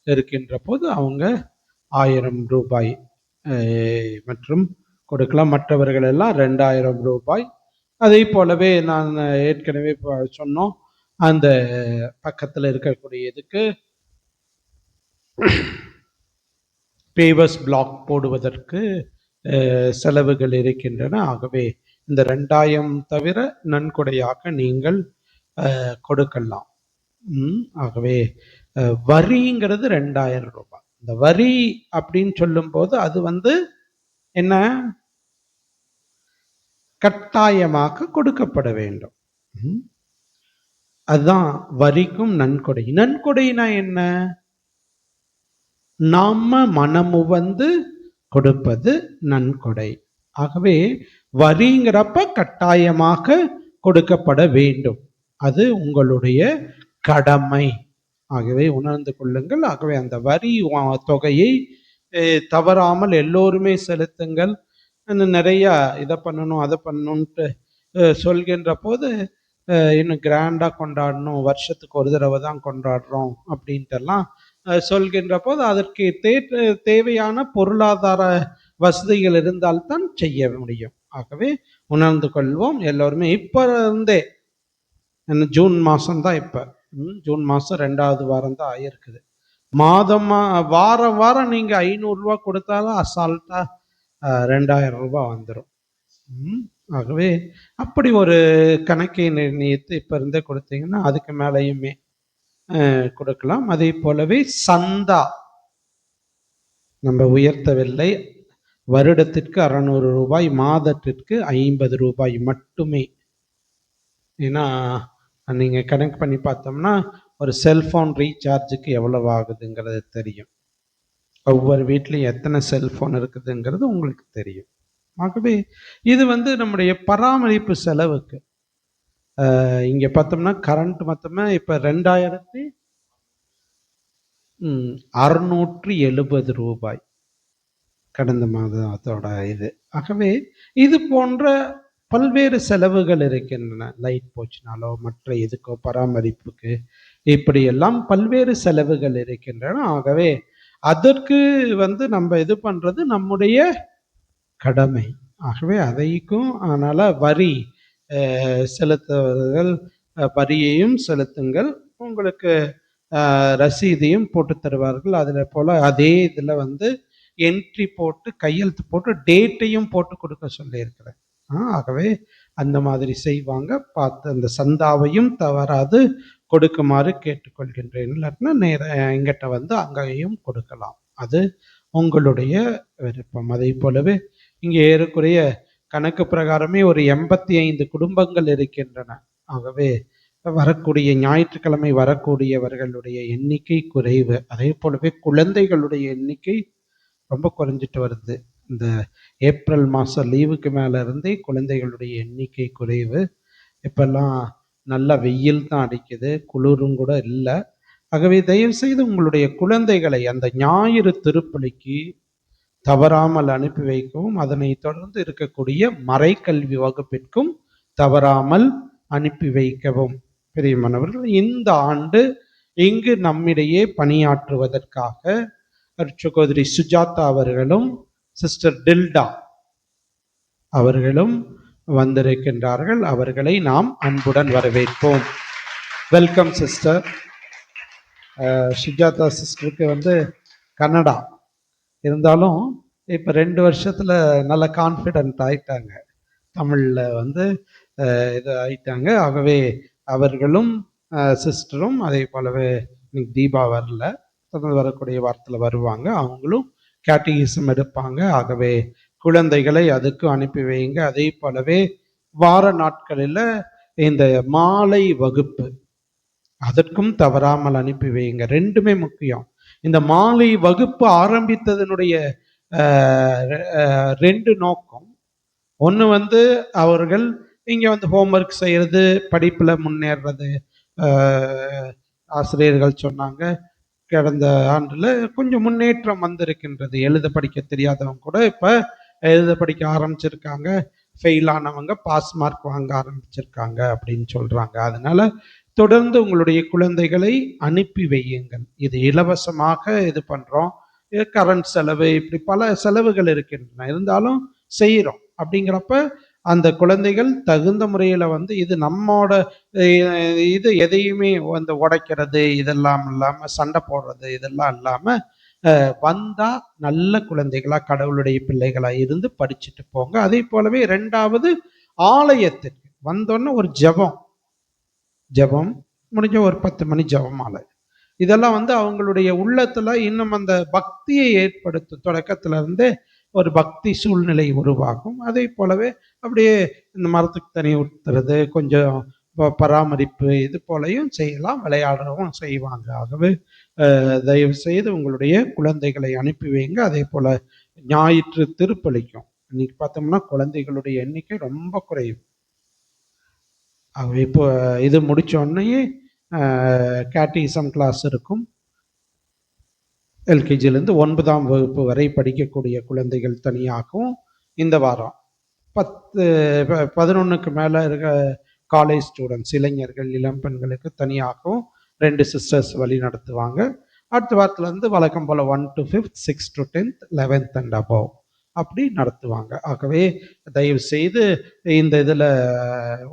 Speaker 1: இருக்கின்ற போது அவங்க 1000 ரூபாய் மற்றும் கொடுக்கலாம். மற்றவர்கள் எல்லாம் 2000 ரூபாய். அதே போலவே நான் ஏற்கனவே சொன்னோம், அந்த பக்கத்தில் இருக்கக்கூடியதுக்கு பேவர்ஸ் பிளாக் போடுவதற்கு செலவுகள் இருக்கின்றன. ஆகவே இந்த 2000 தவிர நன்கொடையாக நீங்கள் கொடுக்கலாம். ஆகவே வரிங்கிறது 2000 ரூபாய். இந்த வரி அப்படின்னு சொல்லும் போது அது என்ன, கட்டாயமாக கொடுக்கப்பட வேண்டும். அதுதான் வரிக்கும் நன்கொடை. நன்கொடைனா என்ன? நாம மனமுவந்து கொடுப்பது நன்கொடை. ஆகவே வரிங்கிறப்ப கட்டாயமாக கொடுக்கப்பட வேண்டும். அது உங்களுடைய கடமை. ஆகவே உணர்ந்து கொள்ளுங்கள். ஆகவே அந்த வரி தொகையை தவறாமல் எல்லோருமே செலுத்துங்கள். இன்னும் நிறைய இதை பண்ணணும் அதை பண்ணணுன்ட்டு சொல்கின்ற போது இன்னும் கிராண்டா கொண்டாடணும், வருஷத்துக்கு ஒரு தடவை தான் கொண்டாடுறோம் அப்படின்ட்டுலாம் சொல்கின்ற போது அதற்கு தேவையான பொருளாதார வசதிகள் இருந்தால்தான் செய்ய முடியும். ஆகவே உணர்ந்து கொள்வோம் எல்லோருமே. இப்போ இருந்தே ஜூன் மாதம்தான், இப்போ ஜூன் மாதம் 2வது வாரம் தான் ஆயிருக்குது. வாரம் வாரம் நீங்கள் 500 ரூபா கொடுத்தாலும் அசால்ட்டா 2000 ரூபாய் வந்துடும். ஆகவே அப்படி ஒரு கணக்கை நிர்ணயித்து இப்போ இருந்தே கொடுத்தீங்கன்னா அதுக்கு மேலேயுமே கொடுக்கலாம். அதே போலவே சந்தா நம்ம உயர்த்தவில்லை. வருடத்திற்கு 600 ரூபாய், மாதத்திற்கு 50 ரூபாய் மட்டுமே. ஏன்னா நீங்கள் கனெக்ட் பண்ணி பார்த்தோம்னா ஒரு செல்ஃபோன் ரீசார்ஜுக்கு எவ்வளவு ஆகுதுங்கிறது தெரியும். ஒவ்வொரு வீட்லையும் எத்தனை செல்ஃபோன் இருக்குதுங்கிறது உங்களுக்கு தெரியும். ஆகவே இது நம்முடைய பராமரிப்பு செலவுக்கு. இங்கே பார்த்தோம்னா கரண்ட் மொத்தமே இப்போ 2670 ரூபாய் கடந்த மாதத்தோட இது. ஆகவே இது போன்ற பல்வேறு செலவுகள் இருக்கின்றன. லைட் போச்சுனாலோ மற்ற இதுக்கோ பராமரிப்புக்கு இப்படியெல்லாம் பல்வேறு செலவுகள் இருக்கின்றன. ஆகவே அதற்கு நம்ம இது பண்றது நம்முடைய கடமை. ஆகவே அதைக்கும் அதனால வரி செலுத்துவர்கள் வரியையும் செலுத்துங்கள், உங்களுக்கு ரசீதையும் போட்டு தருவார்கள். அதில் போல அதே இதில் என்ட்ரி போட்டு கையெழுத்து போட்டு டேட்டையும் போட்டு கொடுக்க சொல்லியிருக்கிறேன். ஆகவே அந்த மாதிரி செய்வாங்க. பார்த்து அந்த சந்தாவையும் தவறாது கொடுக்குமாறு கேட்டுக்கொள்கின்றேன். இல்லாட்டினா எங்கிட்ட அங்கேயும் கொடுக்கலாம், அது உங்களுடைய விருப்பம். அதை போலவே இங்கே ஏறக்குறைய கணக்கு பிரகாரமே ஒரு 85 குடும்பங்கள் இருக்கின்றன. ஆகவே வரக்கூடிய ஞாயிற்றுக்கிழமை வரக்கூடியவர்களுடைய எண்ணிக்கை குறைவு. அதே போலவே குழந்தைகளுடைய எண்ணிக்கை ரொம்ப குறைஞ்சிட்டு வருது. இந்த ஏப்ரல் மாதம் லீவுக்கு மேலே இருந்தே குழந்தைகளுடைய எண்ணிக்கை குறைவு. இப்பெல்லாம் நல்லா வெயில் தான் அடிக்குது, குளிரும் கூட இல்லை. ஆகவே தயவு செய்து உங்களுடைய குழந்தைகளை அந்த ஞாயிறு திருப்பலிக்கு தவறாமல் அனுப்பி வைக்கவும், அதனை தொடர்ந்து இருக்கக்கூடிய மறைக்கல்வி வகுப்பிற்கும் தவறாமல் அனுப்பி வைக்கவும். பிரியமானவர்கள், இந்த ஆண்டு இங்கு நம்மிடையே பணியாற்றுவதற்காக சகோதரி சுஜாதா அவர்களும் சிஸ்டர் டில்டா அவர்களும் வந்திருக்கின்றார்கள். அவர்களை நாம் அன்புடன் வரவேற்போம். Welcome sister. சுஜாதா சிஸ்டருக்கு கன்னடா இருந்தாலும் இப்போ 2 வருஷத்துல நல்ல கான்ஃபிடென்ட் ஆயிட்டாங்க, தமிழில் இது ஆயிட்டாங்க. ஆகவே அவர்களும் சிஸ்டரும் அதே போலவே இன்னைக்கு தீபா வரல, தொடர்ந்து வரக்கூடிய வாரத்தில் வருவாங்க. அவங்களும் கேட்டகிசம் எடுப்பாங்க. ஆகவே குழந்தைகளை அதுக்கு அனுப்பி வைங்க. அதே போலவே வார நாட்களில் இந்த மாலை வகுப்பு அதற்கும் தவறாமல் அனுப்பி வைங்க. ரெண்டுமே முக்கியம். இந்த மாலை வகுப்பு ஆரம்பித்ததனுடைய 2 நோக்கம். ஒன்று அவர்கள் இங்கே ஹோம்ஒர்க் செய்கிறது, படிப்பில் முன்னேறது. ஆசிரியர்கள் சொன்னாங்க கடந்த ஆண்டில் கொஞ்சம் முன்னேற்றம் வந்திருக்கின்றது. எழுத படிக்க தெரியாதவங்க கூட இப்போ எழுத படிக்க ஆரம்பிச்சிருக்காங்க, ஃபெயில் ஆனவங்க பாஸ் மார்க் வாங்க ஆரம்பிச்சிருக்காங்க அப்படின்னு சொல்கிறாங்க. அதனால தொடர்ந்து உங்களுடைய குழந்தைகளை அனுப்பி வையுங்கள். இது இலவசமாக இது பண்ணுறோம். கரண்ட் செலவு, இப்படி பல செலவுகள் இருக்கின்றன, இருந்தாலும் செய்கிறோம். அப்படிங்கிறப்ப அந்த குழந்தைகள் தகுந்த முறையில் இது நம்மோட இது எதையுமே உடைக்கிறது இதெல்லாம் இல்லாமல், சண்டை போடுறது இதெல்லாம் இல்லாமல் வந்தால் நல்ல குழந்தைகளா கடவுளுடைய பிள்ளைகளா இருந்து படிச்சுட்டு போங்க. அதே போலவே 2வது ஆலயத்திற்கு வந்தோன்னே ஒரு ஜெபம் முடிஞ்ச ஒரு 10 மணி ஜெபமாலை, இதெல்லாம் அவங்களுடைய உள்ளத்துல இன்னும் அந்த பக்தியை ஏற்படுத்தும். தொடக்கத்துல இருந்தே ஒரு பக்தி சூழ்நிலை உருவாகும். அதே போலவே அப்படியே இந்த மரத்துக்கு தண்ணி ஊற்றுறது, கொஞ்சம் பராமரிப்பு இது போலையும் செய்யலாம், விளையாடவும் செய்வாங்க. ஆகவே தயவு செய்து உங்களுடைய குழந்தைகளை அனுப்பி வைங்க. அதே போல ஞாயிற்று திருப்பலிக்கும் இன்னைக்கு பார்த்தோம்னா குழந்தைகளுடைய எண்ணிக்கை ரொம்ப குறைவு. ஆகவே இப்போ இது முடிச்ச உடனே கேட்டிசம் கிளாஸ் இருக்கும். எல்கேஜிலேருந்து 9ஆம் வகுப்பு வரை படிக்கக்கூடிய குழந்தைகள் தனியாகவும், இந்த வாரம் 11க்கு மேலே இருக்க காலேஜ் ஸ்டூடெண்ட்ஸ், இளைஞர்கள், இளம் பெண்களுக்கு தனியாகவும் 2 சிஸ்டர்ஸ் வழி நடத்துவாங்க. அடுத்த வாரத்துலேருந்து வழக்கம் போல் 1 to 5th, 6 to 10th, 11th and above அப்படி நடத்துவாங்க. ஆகவே தயவு செய்து இந்த இதில்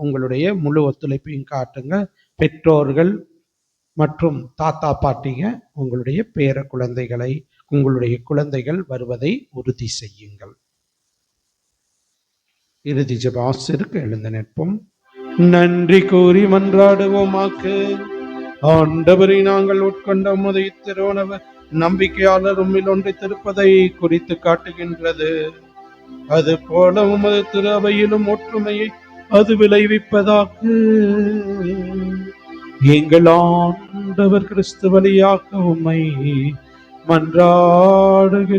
Speaker 1: உங்களுடைய முழு ஒத்துழைப்பையும் காட்டுங்க. பெற்றோர்கள் மற்றும் தாத்தா பாட்டிங்க உங்களுடைய பேர குழந்தைகளை, உங்களுடைய குழந்தைகள் வருவதை உறுதி செய்யுங்கள். இறுதி ஜெப ஆசிரியருக்கு எழுந்து நிற்போம். நன்றி கூறி மன்றாடுவோமாக்கு. ஆண்டவரை நாங்கள் உட்கொண்ட உமது திருவுணவு நம்பிக்கையாளர் உம்மில் ஒன்றித்திருப்பதை குறித்து காட்டுகின்றது. அது போல உமது திரு அவையிலும் ஒற்றுமையை அது விளைவிப்பதாக எங்கள் ஆண்டவர் கிறிஸ்து வழியாக உம்மை மன்றாடுகின்றோம்.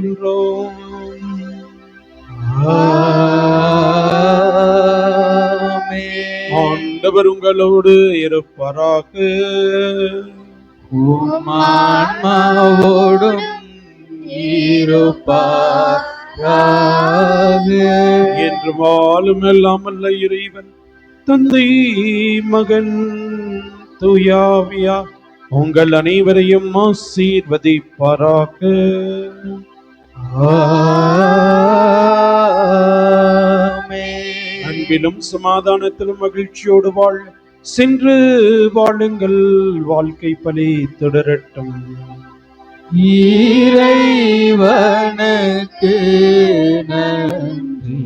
Speaker 1: ஆண்டவர் உங்களோடு இருப்பாராக.
Speaker 3: உம்மான்மாவோடும் இருப்பாராக.
Speaker 1: என்று வாழும் எல்லாம் அல்ல இறைவன் தந்தை, மகன், தூயாவியா உங்கள் அனைவரையும் ஆசீர்வதிப்பாராக. அன்பிலும் சமாதானத்திலும் மகிழ்ச்சியோடு வாழ சென்று வாழுங்கள். வாழ்க்கை பலி தொடரட்டும்.
Speaker 3: இறைவனுக்கு நன்றி.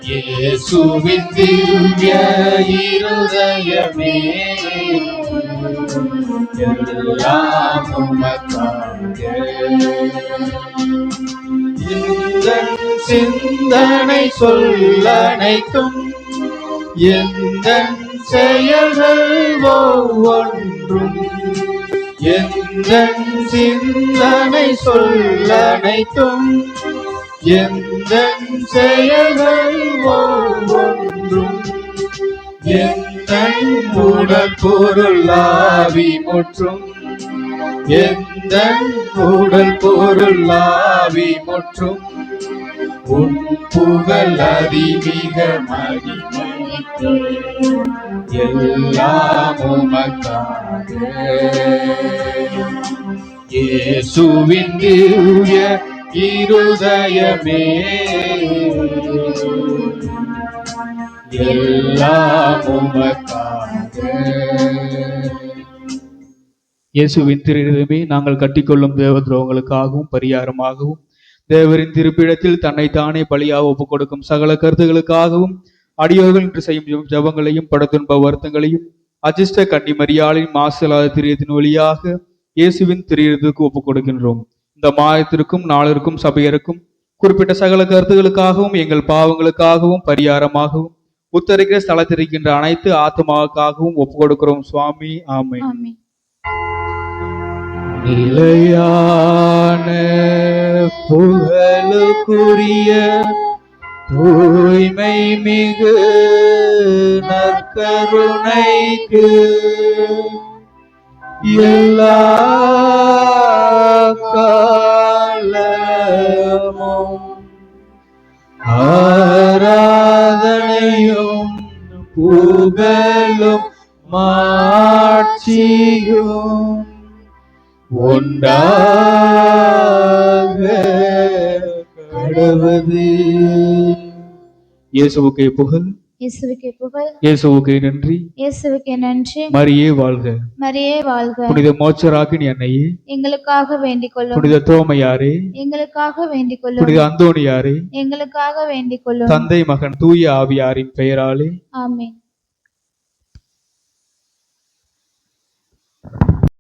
Speaker 3: இயேசுவின் திவ்ய இருதயமே, எல்லாம் உமக்காக. இந்த சிந்தனை சொல்லனைத்தும் எந்த செயல்கள் ஒவ்வொன்றும், எந்த சிந்தனை சொல்லனைத்தும் எந்த செயல்கள் ஒவ்வொன்றும், எந்த உடல் பொருளாவி முற்றும், எந்த உடல் பொருளாவி முற்றும் உன் புகழ் அதிமிக மகிமைக்கு எல்லாம் உமக்காக. இயேசுவின் திவ்ய இருதயமே, எல்லாம் உமக்காக.
Speaker 2: இயேசுவின் திருவிழமே, நாங்கள் கட்டிக்கொள்ளும் தேவ துரோகங்களுக்காகவும் பரிகாரமாகவும் தேவரின் திருப்பிடத்தில் தன்னைத்தானே பலியாக ஒப்புக் கொடுக்கும் சகல கருத்துகளுக்காகவும் அடியோர்கள் என்று செய்யும் ஜபங்களையும் படத்துன்ப வருத்தங்களையும் அஜிஷ்ட கன்னி மரியாளின் மாசலாத திரியத்தின் வழியாக இயேசுவின் திரியத்துக்கு ஒப்புக் கொடுக்கின்றோம். இந்த மாதத்திற்கும் நாளிற்கும் சபையருக்கும் குறிப்பிட்ட சகல கருத்துகளுக்காகவும் எங்கள் பாவங்களுக்காகவும் பரிகாரமாகவும் உத்தரிக்கிற ஸ்தலத்திருக்கின்ற அனைத்து ஆத்மாவுக்காகவும் ஒப்புக் கொடுக்கிறோம் சுவாமி. ஆமென்.
Speaker 3: நிலையான புகழுக்குரிய தூய்மை மிகு நற்கருணைக்கு எல்லா காலமும் ஆராதனையும் புகழும் மாட்சியும் உண்டாக கடவுது.
Speaker 2: இயேசுவுக்கே புகழ்,
Speaker 7: இயேசுவுக்கே புகழ்,
Speaker 2: இயேசுவுக்கே நன்றி,
Speaker 7: இயேசுவுக்கே நன்றி.
Speaker 2: மரியே வாழ்க,
Speaker 7: மரியே வாழ்க.
Speaker 2: புனித மோட்சராக்கினி அன்னையே
Speaker 7: எங்களுக்காக வேண்டிக் கொள்ளும்.
Speaker 2: புனித தோமையாரே
Speaker 7: எங்களுக்காக வேண்டிக் கொள்ளும்.
Speaker 2: புனித அந்தோணியாரே
Speaker 7: எங்களுக்காக வேண்டிக் கொள்ளும்.
Speaker 2: தந்தை மகன் தூய ஆவியாரின் பெயராலே
Speaker 7: ஆமென்.